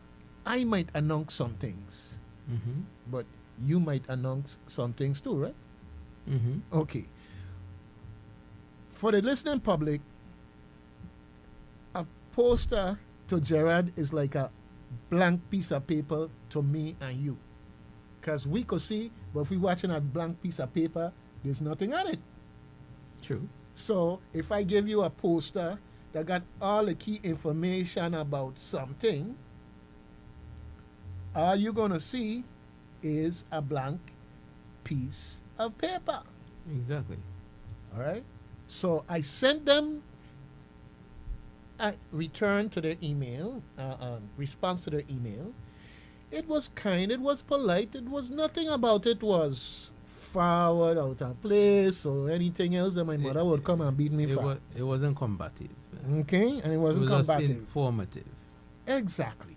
I might announce some things, Mm-hmm. but you might announce some things too, right? Mm-hmm. Okay. For the listening public, a poster to Gerard is like a blank piece of paper to me and you. Because we could see, but if we're watching a blank piece of paper, there's nothing on it. True. So if I give you a poster that got all the key information about something, all you're going to see is a blank piece of paper. Exactly. All right. So I sent them a return to their email, response to their email. It was kind, it was polite, it was nothing about it was forward, out of place, or anything else that my mother would come and beat me for. It wasn't combative. Okay? And it It wasn't was just combative. informative. Exactly.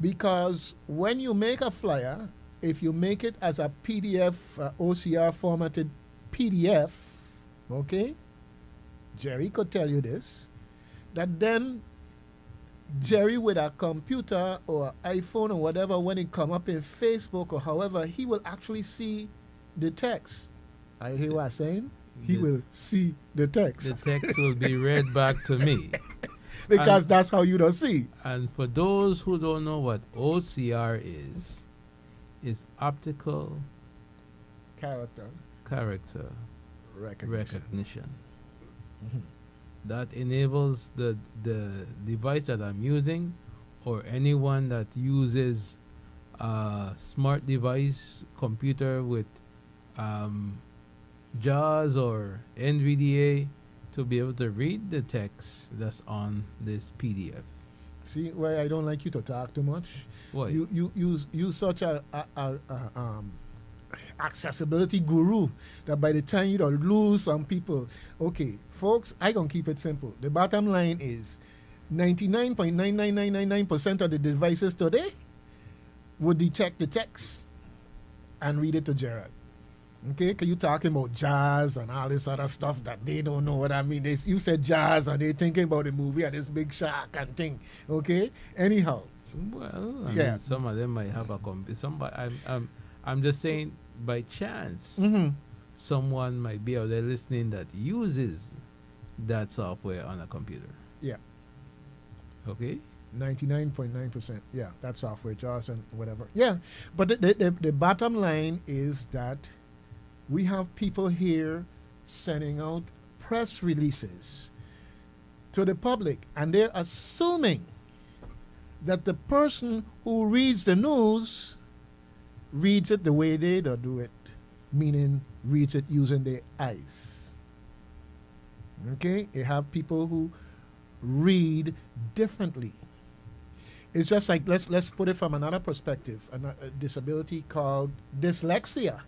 Because when you make a flyer, if you make it as a PDF, OCR formatted PDF, okay, Jerry could tell you this, that then Jerry with a computer or iPhone or whatever, when it come up in Facebook or however, he will actually see the text. I hear what I'm saying? He The- will see the text. The text will be read back to me. Because that's how you don't see. And for those who don't know what OCR is, it's optical Character character recognition. recognition. Mhm. That enables the device that I'm using or anyone that uses a smart device computer with JAWS or NVDA to be able to read the text that's on this PDF. See why I don't like you to talk too much? Why? You such a accessibility guru that by the time you don't lose some people. Okay, folks, I gonna keep it simple. The bottom line is 99.99999% of the devices today would detect the text and read it to Gerard. Okay, because you talking about jazz and all this other stuff that they don't know what I mean. You said jazz and they thinking about the movie and this big shark and thing. Okay, anyhow. Well, I Yeah. mean, some of them might have a somebody. I'm just saying, by chance, Mm-hmm. someone might be out there listening that uses that software on a computer. Yeah. Okay? 99.9%. Yeah, that's software, JAWS and whatever. Yeah, but the bottom line is that we have people here sending out press releases to the public, and they're assuming that the person who reads the news reads it the way they do it, meaning reads it using their eyes. Okay? You have people who read differently. It's just like let's put it from another perspective, a disability called dyslexia.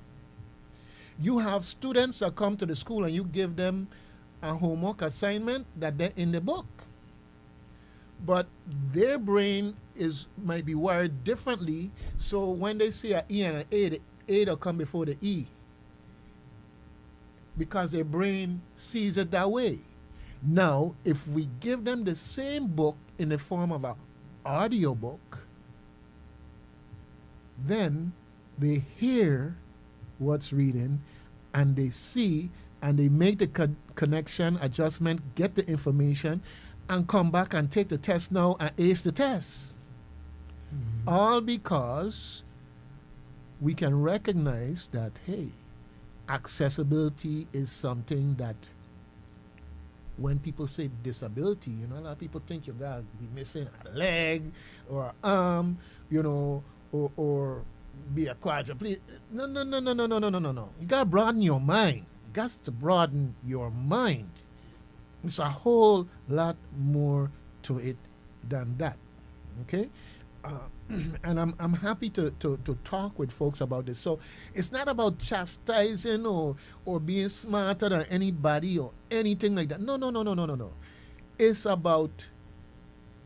You have students that come to the school and you give them a homework assignment that they're in the book, but their brain might be wired differently. So when they see an E and an A, the A will come before the E because their brain sees it that way. Now, if we give them the same book in the form of an audio book, then they hear what's reading and they see and they make the connection, adjustment, get the information, and come back and take the test now and ace the test. Mm-hmm. All because we can recognize that, hey, accessibility is something that when people say disability, you know, a lot of people think you got to be missing a leg or an arm, you know, or be a quadriplegic. No. You got to broaden your mind. You got to broaden your mind. It's a whole lot more to it than that. Okay? And I'm happy to talk with folks about this. So it's not about chastising or being smarter than anybody or anything like that. No. It's about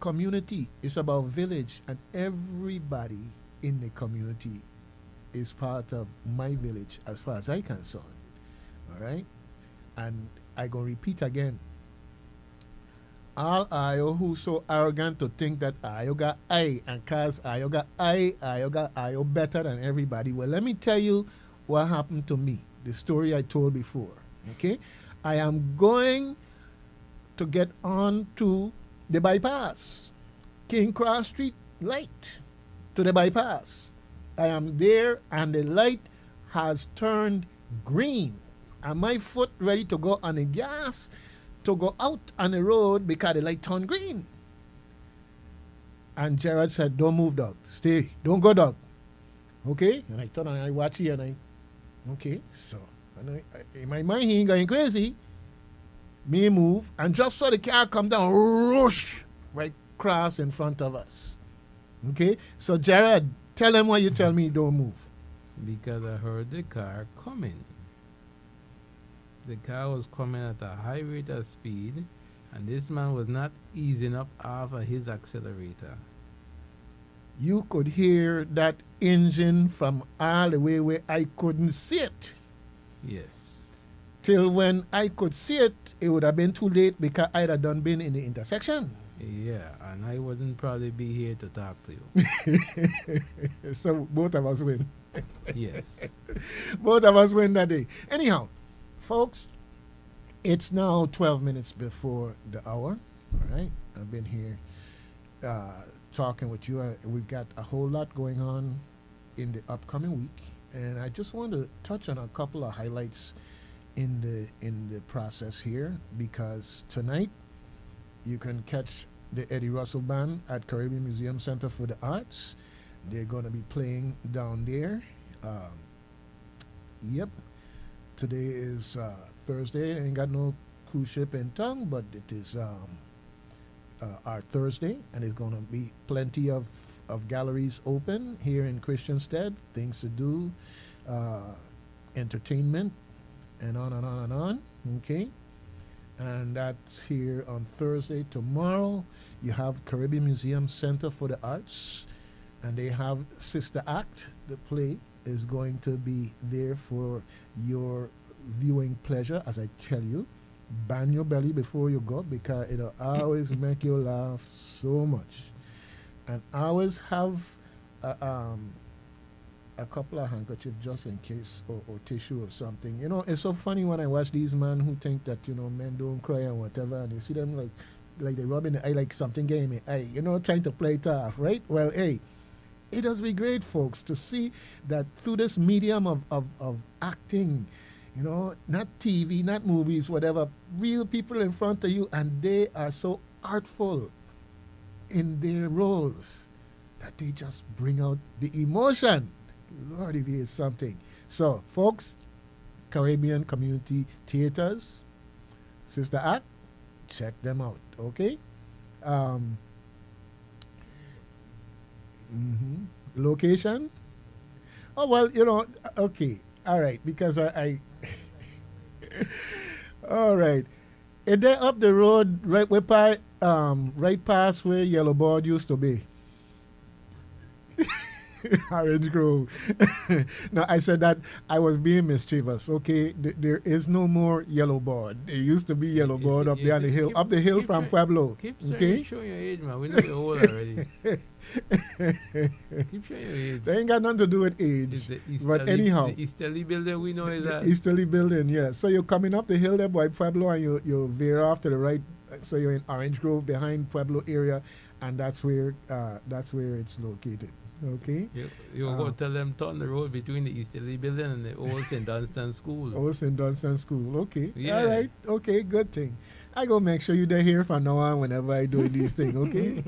community. It's about village, and everybody in the community is part of my village as far as I concerned. All right? And I go repeat again. All Ayo who so arrogant to think that Ayo got I, and cause Ayo got Ayo better than everybody. Well, let me tell you what happened to me. The story I told before. Okay? I am going to get on to the bypass. King Cross Street light to the bypass. I am there and the light has turned green. And my foot ready to go on the gas to go out on the road because the light turned green. And Gerard said, don't move, dog. Stay. Don't go, dog. Okay? And I turn and I watch it and okay. So, and in my mind, he ain't going crazy. Me move and just saw the car come down, rush, right across in front of us. Okay? So, Gerard, tell him why you tell me don't move. Because I heard the car coming. The car was coming at a high rate of speed, and this man was not easing up off of his accelerator. You could hear that engine from all the way where I couldn't see it. Yes. Till when I could see it, it would have been too late because I'd have done been in the intersection. Yeah, and I wouldn't probably be here to talk to you. So both of us win. Yes. Both of us win that day. Anyhow, folks, it's now 12 minutes before the hour. All right. I've been here talking with you. We've got a whole lot going on in the upcoming week. And I just want to touch on a couple of highlights in the process here, because tonight you can catch the Eddie Russell Band at Caribbean Museum Center for the Arts. They're going to be playing down there. Yep. Today is Thursday. I ain't got no cruise ship in town, but it is our Thursday, and there's going to be plenty of galleries open here in Christiansted, things to do, entertainment, and on and on and on. Okay? And that's here on Thursday. Tomorrow, you have Caribbean Museum Center for the Arts, and they have Sister Act. The play is going to be there for your viewing pleasure. As I tell you, bang your belly before you go, because it'll always make you laugh so much. And I always have a couple of handkerchiefs just in case, or tissue or something. You know, it's so funny when I watch these men who think that, you know, men don't cry and whatever, and you see them like they rubbing the eye like something game in eye, you know, trying to play it off, right? Well, hey, it does be great, folks, to see that through this medium of acting, you know, not TV, not movies, whatever, real people in front of you, and they are so artful in their roles that they just bring out the emotion. Lord, it is something. So, folks, Caribbean Community Theaters, Sister Act, check them out, okay? Um, Location? Oh, well, you know, okay, all right, because I all right. And then up the road, right where right past where Yellow Board used to be. Orange Grove. No, I said that I was being mischievous. Okay, there is no more Yellow Board. There used to be Yellow Board up there on the hill, up the hill from Pueblo. Keep okay, showing your age, man. We know you're old already. Keep showing your age. They ain't got nothing to do with age. But anyhow, the Easterly building, we know is that. Easterly building, yeah. So you're coming up the hill there by Pueblo, and you veer off to the right. So you're in Orange Grove behind Pueblo area, and that's where it's located. Okay. You're going to tell them turn the road between the Easterly building and the old St. Dunstan School. Old St. Dunstan School. Okay. Yeah. All right. Okay. Good thing. I go make sure you're here from now on whenever I do these things. Okay.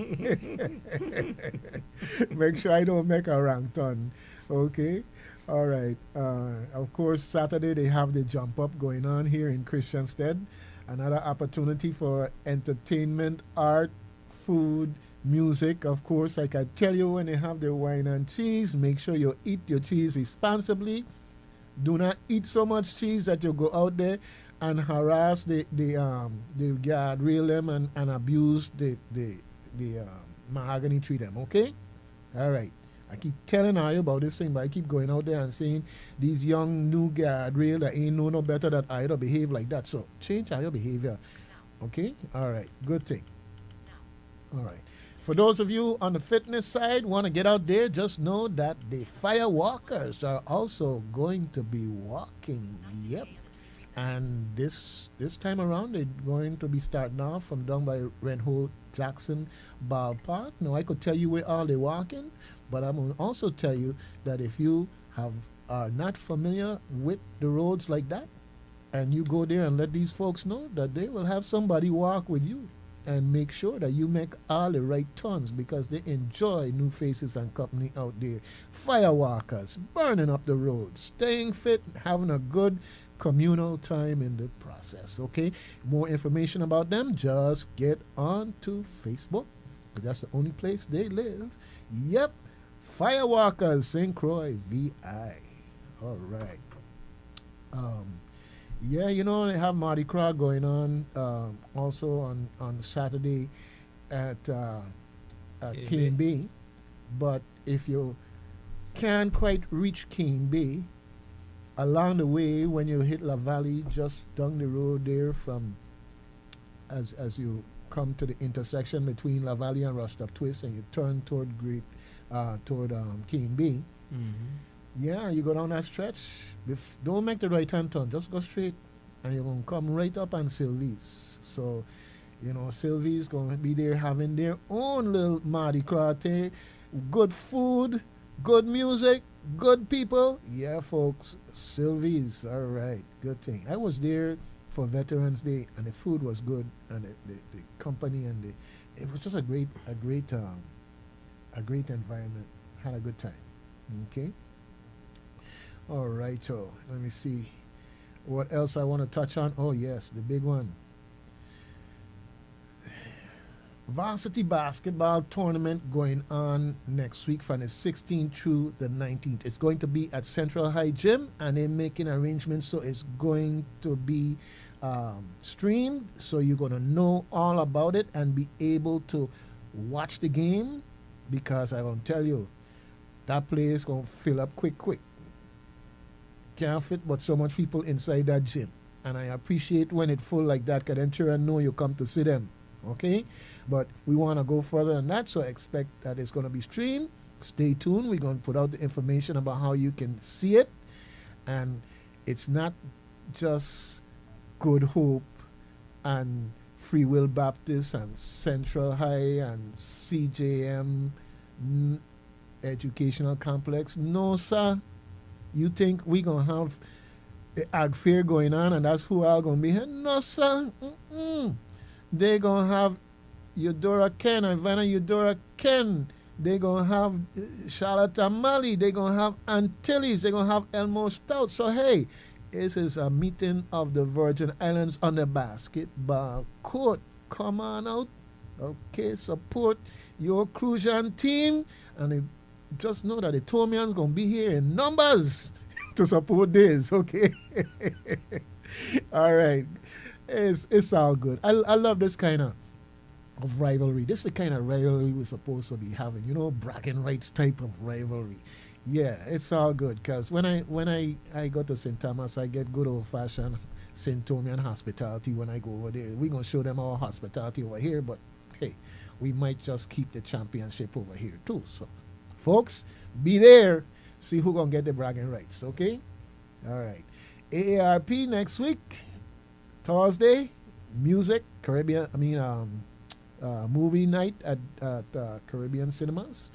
Make sure I don't make a wrong turn. Okay. All right. Of course, Saturday they have the jump up going on here in Christiansted. Another opportunity for entertainment, art, food, music. Of course, like I tell you, when they have their wine and cheese, make sure you eat your cheese responsibly. Do not eat so much cheese that you go out there and harass the guardrail them and abuse the mahogany tree them. Okay. All right. I keep telling you about this thing, but I keep going out there and saying these young new guardrail that ain't know no better that I don't behave like that. So change your behavior. Okay? All right. Good thing. All right. For those of you on the fitness side want to get out there, just know that the fire walkers are also going to be walking. Yep. And this time around, they're going to be starting off from down by Renho Jackson Ballpark. Now, I could tell you where all they're walking, but I'm going to also tell you that if you are not familiar with the roads like that, and you go there and let these folks know that they will have somebody walk with you and make sure that you make all the right turns because they enjoy new faces and company out there. Firewalkers, burning up the road, staying fit, having a good communal time in the process. Okay, more information about them, just get on to Facebook because that's the only place they live. Yep, Firewalkers St. Croix VI. All right. Yeah, you know, they have Mardi Gras going on also on Saturday at Cane Bay. But if you can't quite reach Cane Bay, along the way when you hit La Valley, just down the road there from as you come to the intersection between La Valley and Rostov Twist and you turn toward Cane Bay. Yeah, you go down that stretch. Don't make the right-hand turn. Just go straight, and you're going to come right up on Sylvie's. So, you know, Sylvie's going to be there having their own little Mardi Gras day. Good food, good music, good people. Yeah, folks, Sylvie's. All right, good thing. I was there for Veterans Day, and the food was good, and the company and it was just a great environment. Had a good time. Okay. All right, so let me see what else I want to touch on. Oh, yes, the big one. Varsity basketball tournament going on next week from the 16th through the 19th. It's going to be at Central High Gym, and they're making arrangements, so it's going to be streamed, so you're going to know all about it and be able to watch the game because I want to tell you, that place is going to fill up quick. Can't fit but so much people inside that gym. And I appreciate when it's full like that because then children know you come to see them. Okay? But we want to go further than that, so expect that it's going to be streamed stay tuned. We're going to put out the information about how you can see it. And it's not just Good Hope and Free Will Baptist and Central High and CJM Educational Complex. No, sir. You think we're going to have the Ag Fair going on and that's who are going to be here? No, sir. They're going to have Eudora Ken, Ivana Eudora Ken. They're going to have Charlotte Amali. They're going to have Antilles. They're going to have Elmo Stout. So, hey, this is a meeting of the Virgin Islands on the basketball court. Come on out. Okay, support your Crucian team. And just know that the Tomians going to be here in numbers to support this, okay? All right. It's all good. I love this kind of rivalry. This is the kind of rivalry we're supposed to be having, you know, bragging rights type of rivalry. Yeah, it's all good because when I go to St. Thomas, I get good old fashioned St. Tomian hospitality when I go over there. We're gonna show them our hospitality over here, but hey, we might just keep the championship over here too. So folks, be there, see who gonna get the bragging rights, okay? All right. AARP next week, Thursday, music, Caribbean, movie night at Caribbean Cinemas.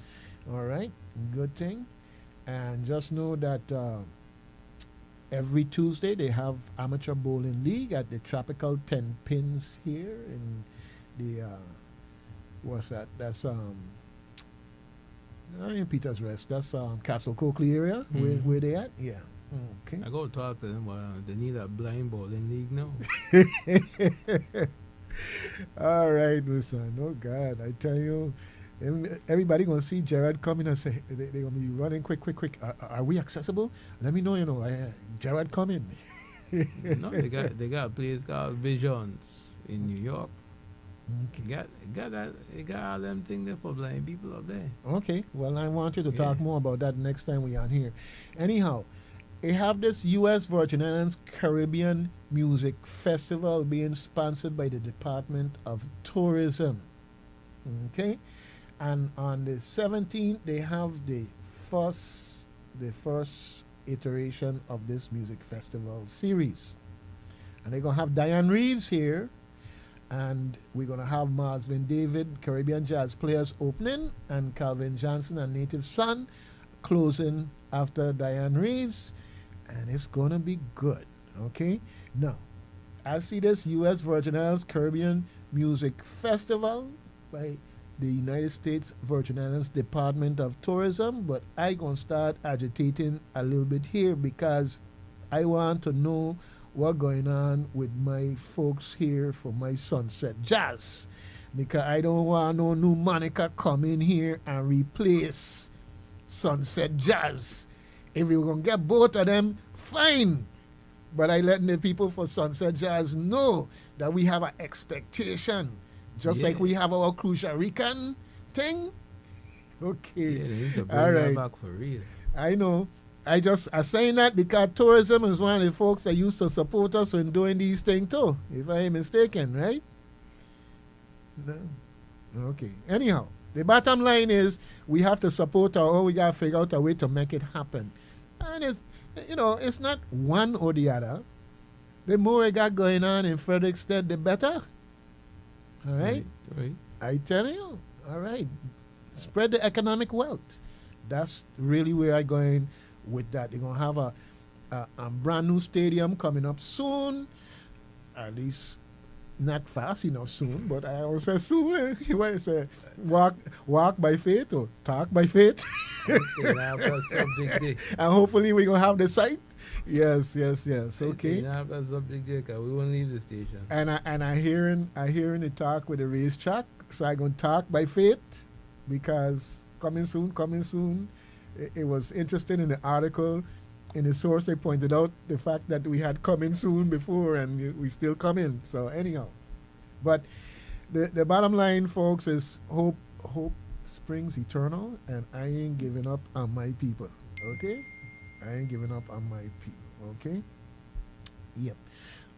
All right, good thing. And just know that every Tuesday they have Amateur Bowling League at the Tropical 10 Pins here in the, what's that? That's, not in Peter's Rest. That's Castle Coakley area, where they at? Yeah. Okay. I go talk to them. They need a blind bowling league now. All right, listen. Oh God, I tell you, everybody gonna see Gerard coming and say they gonna be running quick. Are we accessible? Let me know. You know, Gerard coming. No, they got a place called Visions in New York. Okay. They got all them things there for blind people up there. Okay. Well, I want you to talk more about that next time we are here. Anyhow, they have this U.S. Virgin Islands Caribbean Music Festival being sponsored by the Department of Tourism. Okay, and on the 17th they have the first iteration of this music festival series, and they're gonna have Diane Reeves here, and we're gonna have Marsvin David, Caribbean jazz players, opening, and Calvin Johnson and Native Son closing after Diane Reeves. And it's going to be good, okay? Now, I see this U.S. Virgin Islands Caribbean Music Festival by the United States Virgin Islands Department of Tourism, but I going to start agitating a little bit here because I want to know what's going on with my folks here for my Sunset Jazz, because I don't want no new moniker come in here and replace Sunset Jazz. If we're going to get both of them, fine. But I letting the people for Sunset Jazz know that we have an expectation. Just like we have our Crucial Rican thing. Okay. Yeah, they need to bring All that right. back for real. I know. I saying that because tourism is one of the folks that used to support us when doing these things too, if I ain't mistaken, right? No. Okay. Anyhow, the bottom line is we have to support we got to figure out a way to make it happen. And it's not one or the other. The more we got going on in Frederickstead, the better. All right? Right. I tell you. All right. Spread the economic wealth. That's really where I'm going with that. They're going to have a brand new stadium coming up soon. At least not fast enough soon, but I always say soon. What is it? Walk by faith or talk by faith. And hopefully we're going to have the site. Yes. Okay. That's subject there, 'cause we won't leave the station. And I hearing the talk with the racetrack, so I'm going to talk by faith because coming soon. It was interesting in the article. In the source, they pointed out the fact that we had coming soon before and we still coming. So anyhow, but the bottom line, folks, is hope springs eternal, and I ain't giving up on my people. Okay, I ain't giving up on my people. Okay. Yep.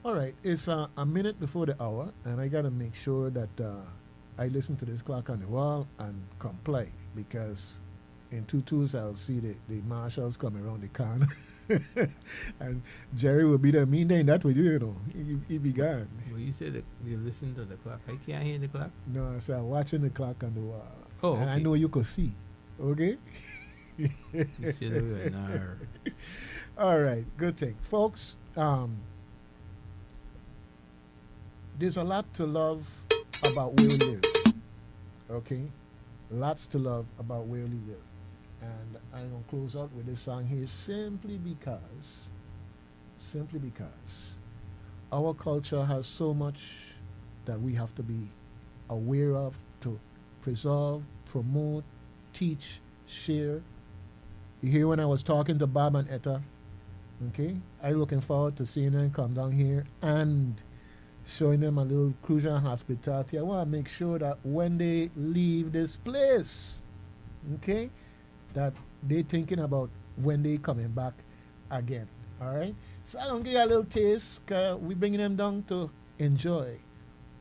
All right. It's a minute before the hour, and I gotta make sure that I listen to this clock on the wall and comply because in tutus, I'll see the marshals coming around the corner. And Jerry will be there. Mean ain't that with you, you know. He be gone. Well, you said that you listen to the clock. I can't hear the clock. No, I said I'm watching the clock on the wall. Oh, And okay. I know you could see. Okay? You said that we were nar. All right, good thing. Folks, there's a lot to love about where we live. Okay? Lots to love about where we live. And I'm going to close out with this song here simply because our culture has so much that we have to be aware of, to preserve, promote, teach, share. You hear when I was talking to Bob and Etta, okay? I'm looking forward to seeing them come down here and showing them a little Crucian hospitality. I want to make sure that when they leave this place, okay, that they thinking about when they coming back again, all right? So I'm going to give you a little taste, because we bringing them down to enjoy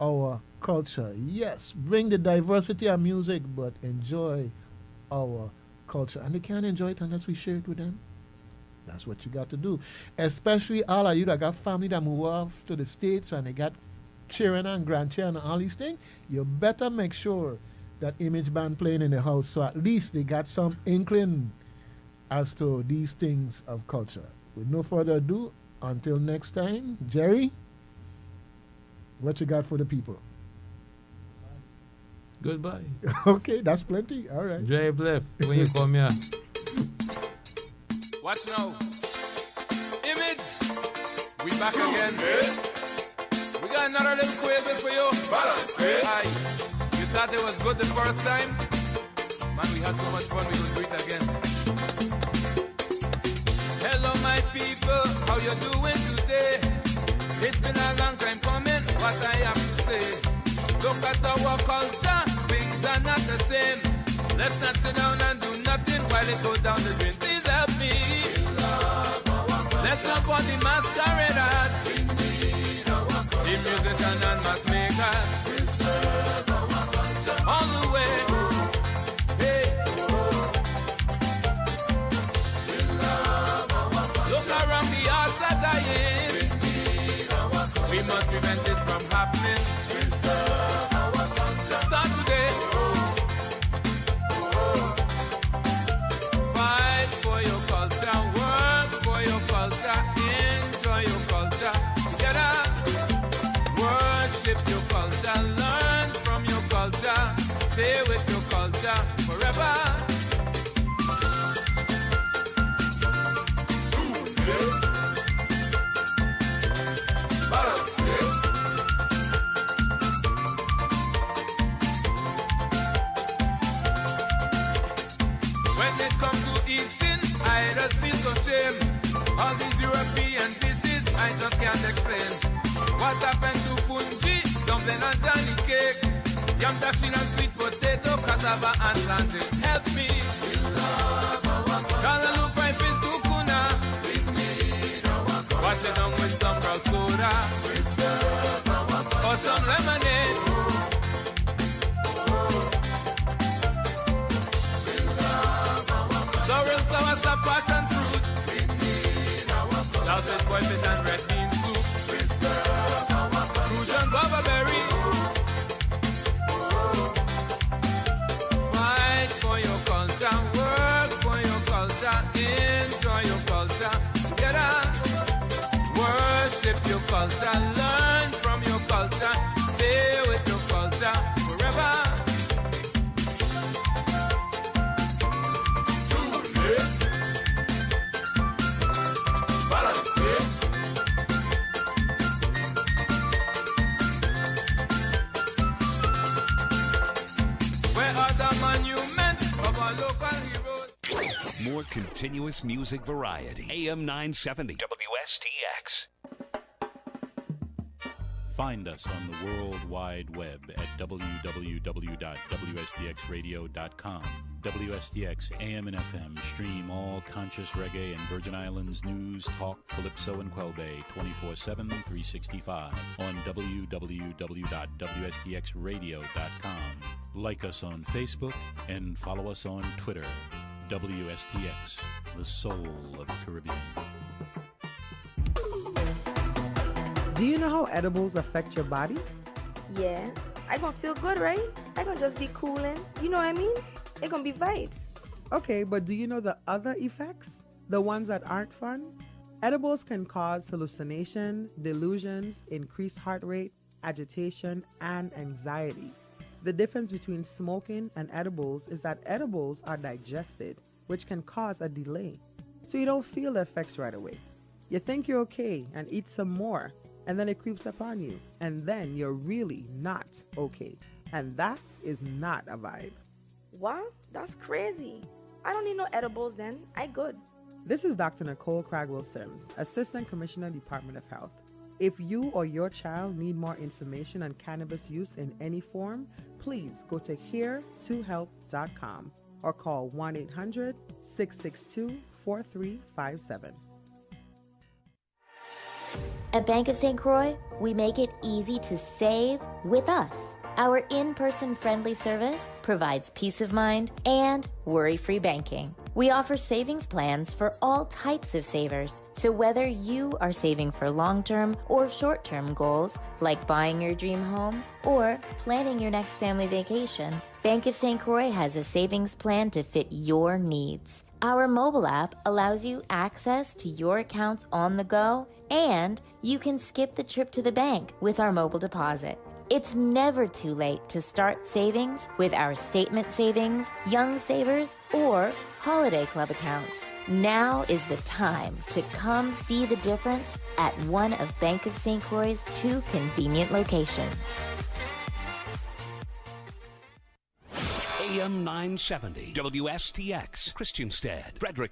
our culture. Yes, bring the diversity of music, but enjoy our culture. And they can't enjoy it unless we share it with them. That's what you got to do. Especially all of you that got family that move off to the States and they got children and grandchildren and all these things. You better make sure that image band playing in the house, so at least they got some inkling as to these things of culture. With no further ado, until next time, Jerry, what you got for the people? Goodbye. Okay, that's plenty. All right. Drive left when you come here. Watch now. Image. We back again. We got another little quaver for you. Aye. You thought it was good the first time? Man, we had so much fun, we could do it again. Hello, my people. How you doing today? It's been a long time coming. What I have to say. Look at our culture. Things are not the same. Let's not sit down and do nothing while it goes down the drain. Please help me. Let's jump on the masqueraders, the musician and mass makers. On the way. Hey. Look around, the hearts are dying. We must prevent this from happening. Start today. Fight for your culture, work for your culture, enjoy your culture. Together, worship your culture, learn from your culture, stay with your culture forever. When it comes to eating, I just feel so shame. All these European dishes, I just can't explain. What happened to fungi, dumpling and Johnny cake? Yam dashing and sweet potato, cassava and plantain. Help me. Callaloo fried fish to kuna. Wash it down with some brown soda. Or some lemonade. Sorrel, sour, sap, passion fruit. Salted boiled fish and red bean soup. Crucian guava berry. Fight for your culture, work for your culture, enjoy your culture. Together, worship your culture, learn from your culture, stay with your culture forever. Where are the monuments of our local heroes? More continuous music variety. AM 970. WSTX. Find us on the World Wide Web at www.wstxradio.com. WSTX AM and FM stream all conscious reggae and Virgin Islands news, talk, calypso, and Quelbe 24/7, 365 on www.wstxradio.com. Like us on Facebook and follow us on Twitter. WSTX, the soul of the Caribbean. Do you know how edibles affect your body? Yeah, I gonna feel good, right? I gonna just be cooling. You know what I mean? It gonna be vibes. Okay, but do you know the other effects? The ones that aren't fun? Edibles can cause hallucination, delusions, increased heart rate, agitation, and anxiety. The difference between smoking and edibles is that edibles are digested, which can cause a delay. So you don't feel the effects right away. You think you're okay and eat some more, and then it creeps upon you, and then you're really not okay. And that is not a vibe. What? That's crazy. I don't need no edibles then. I good. This is Dr. Nicole Cragwell-Sims, Assistant Commissioner, Department of Health. If you or your child need more information on cannabis use in any form, please go to here2help.com or call 1-800-662-4357. At Bank of St. Croix, we make it easy to save with us. Our in-person friendly service provides peace of mind and worry-free banking. We offer savings plans for all types of savers. So whether you are saving for long-term or short-term goals, like buying your dream home or planning your next family vacation, Bank of St. Croix has a savings plan to fit your needs. Our mobile app allows you access to your accounts on the go, and you can skip the trip to the bank with our mobile deposit. It's never too late to start savings with our statement savings, young savers, or holiday club accounts. Now is the time to come see the difference at one of Bank of St. Croix's 2 convenient locations. AM 970, WSTX, Christiansted, Frederick.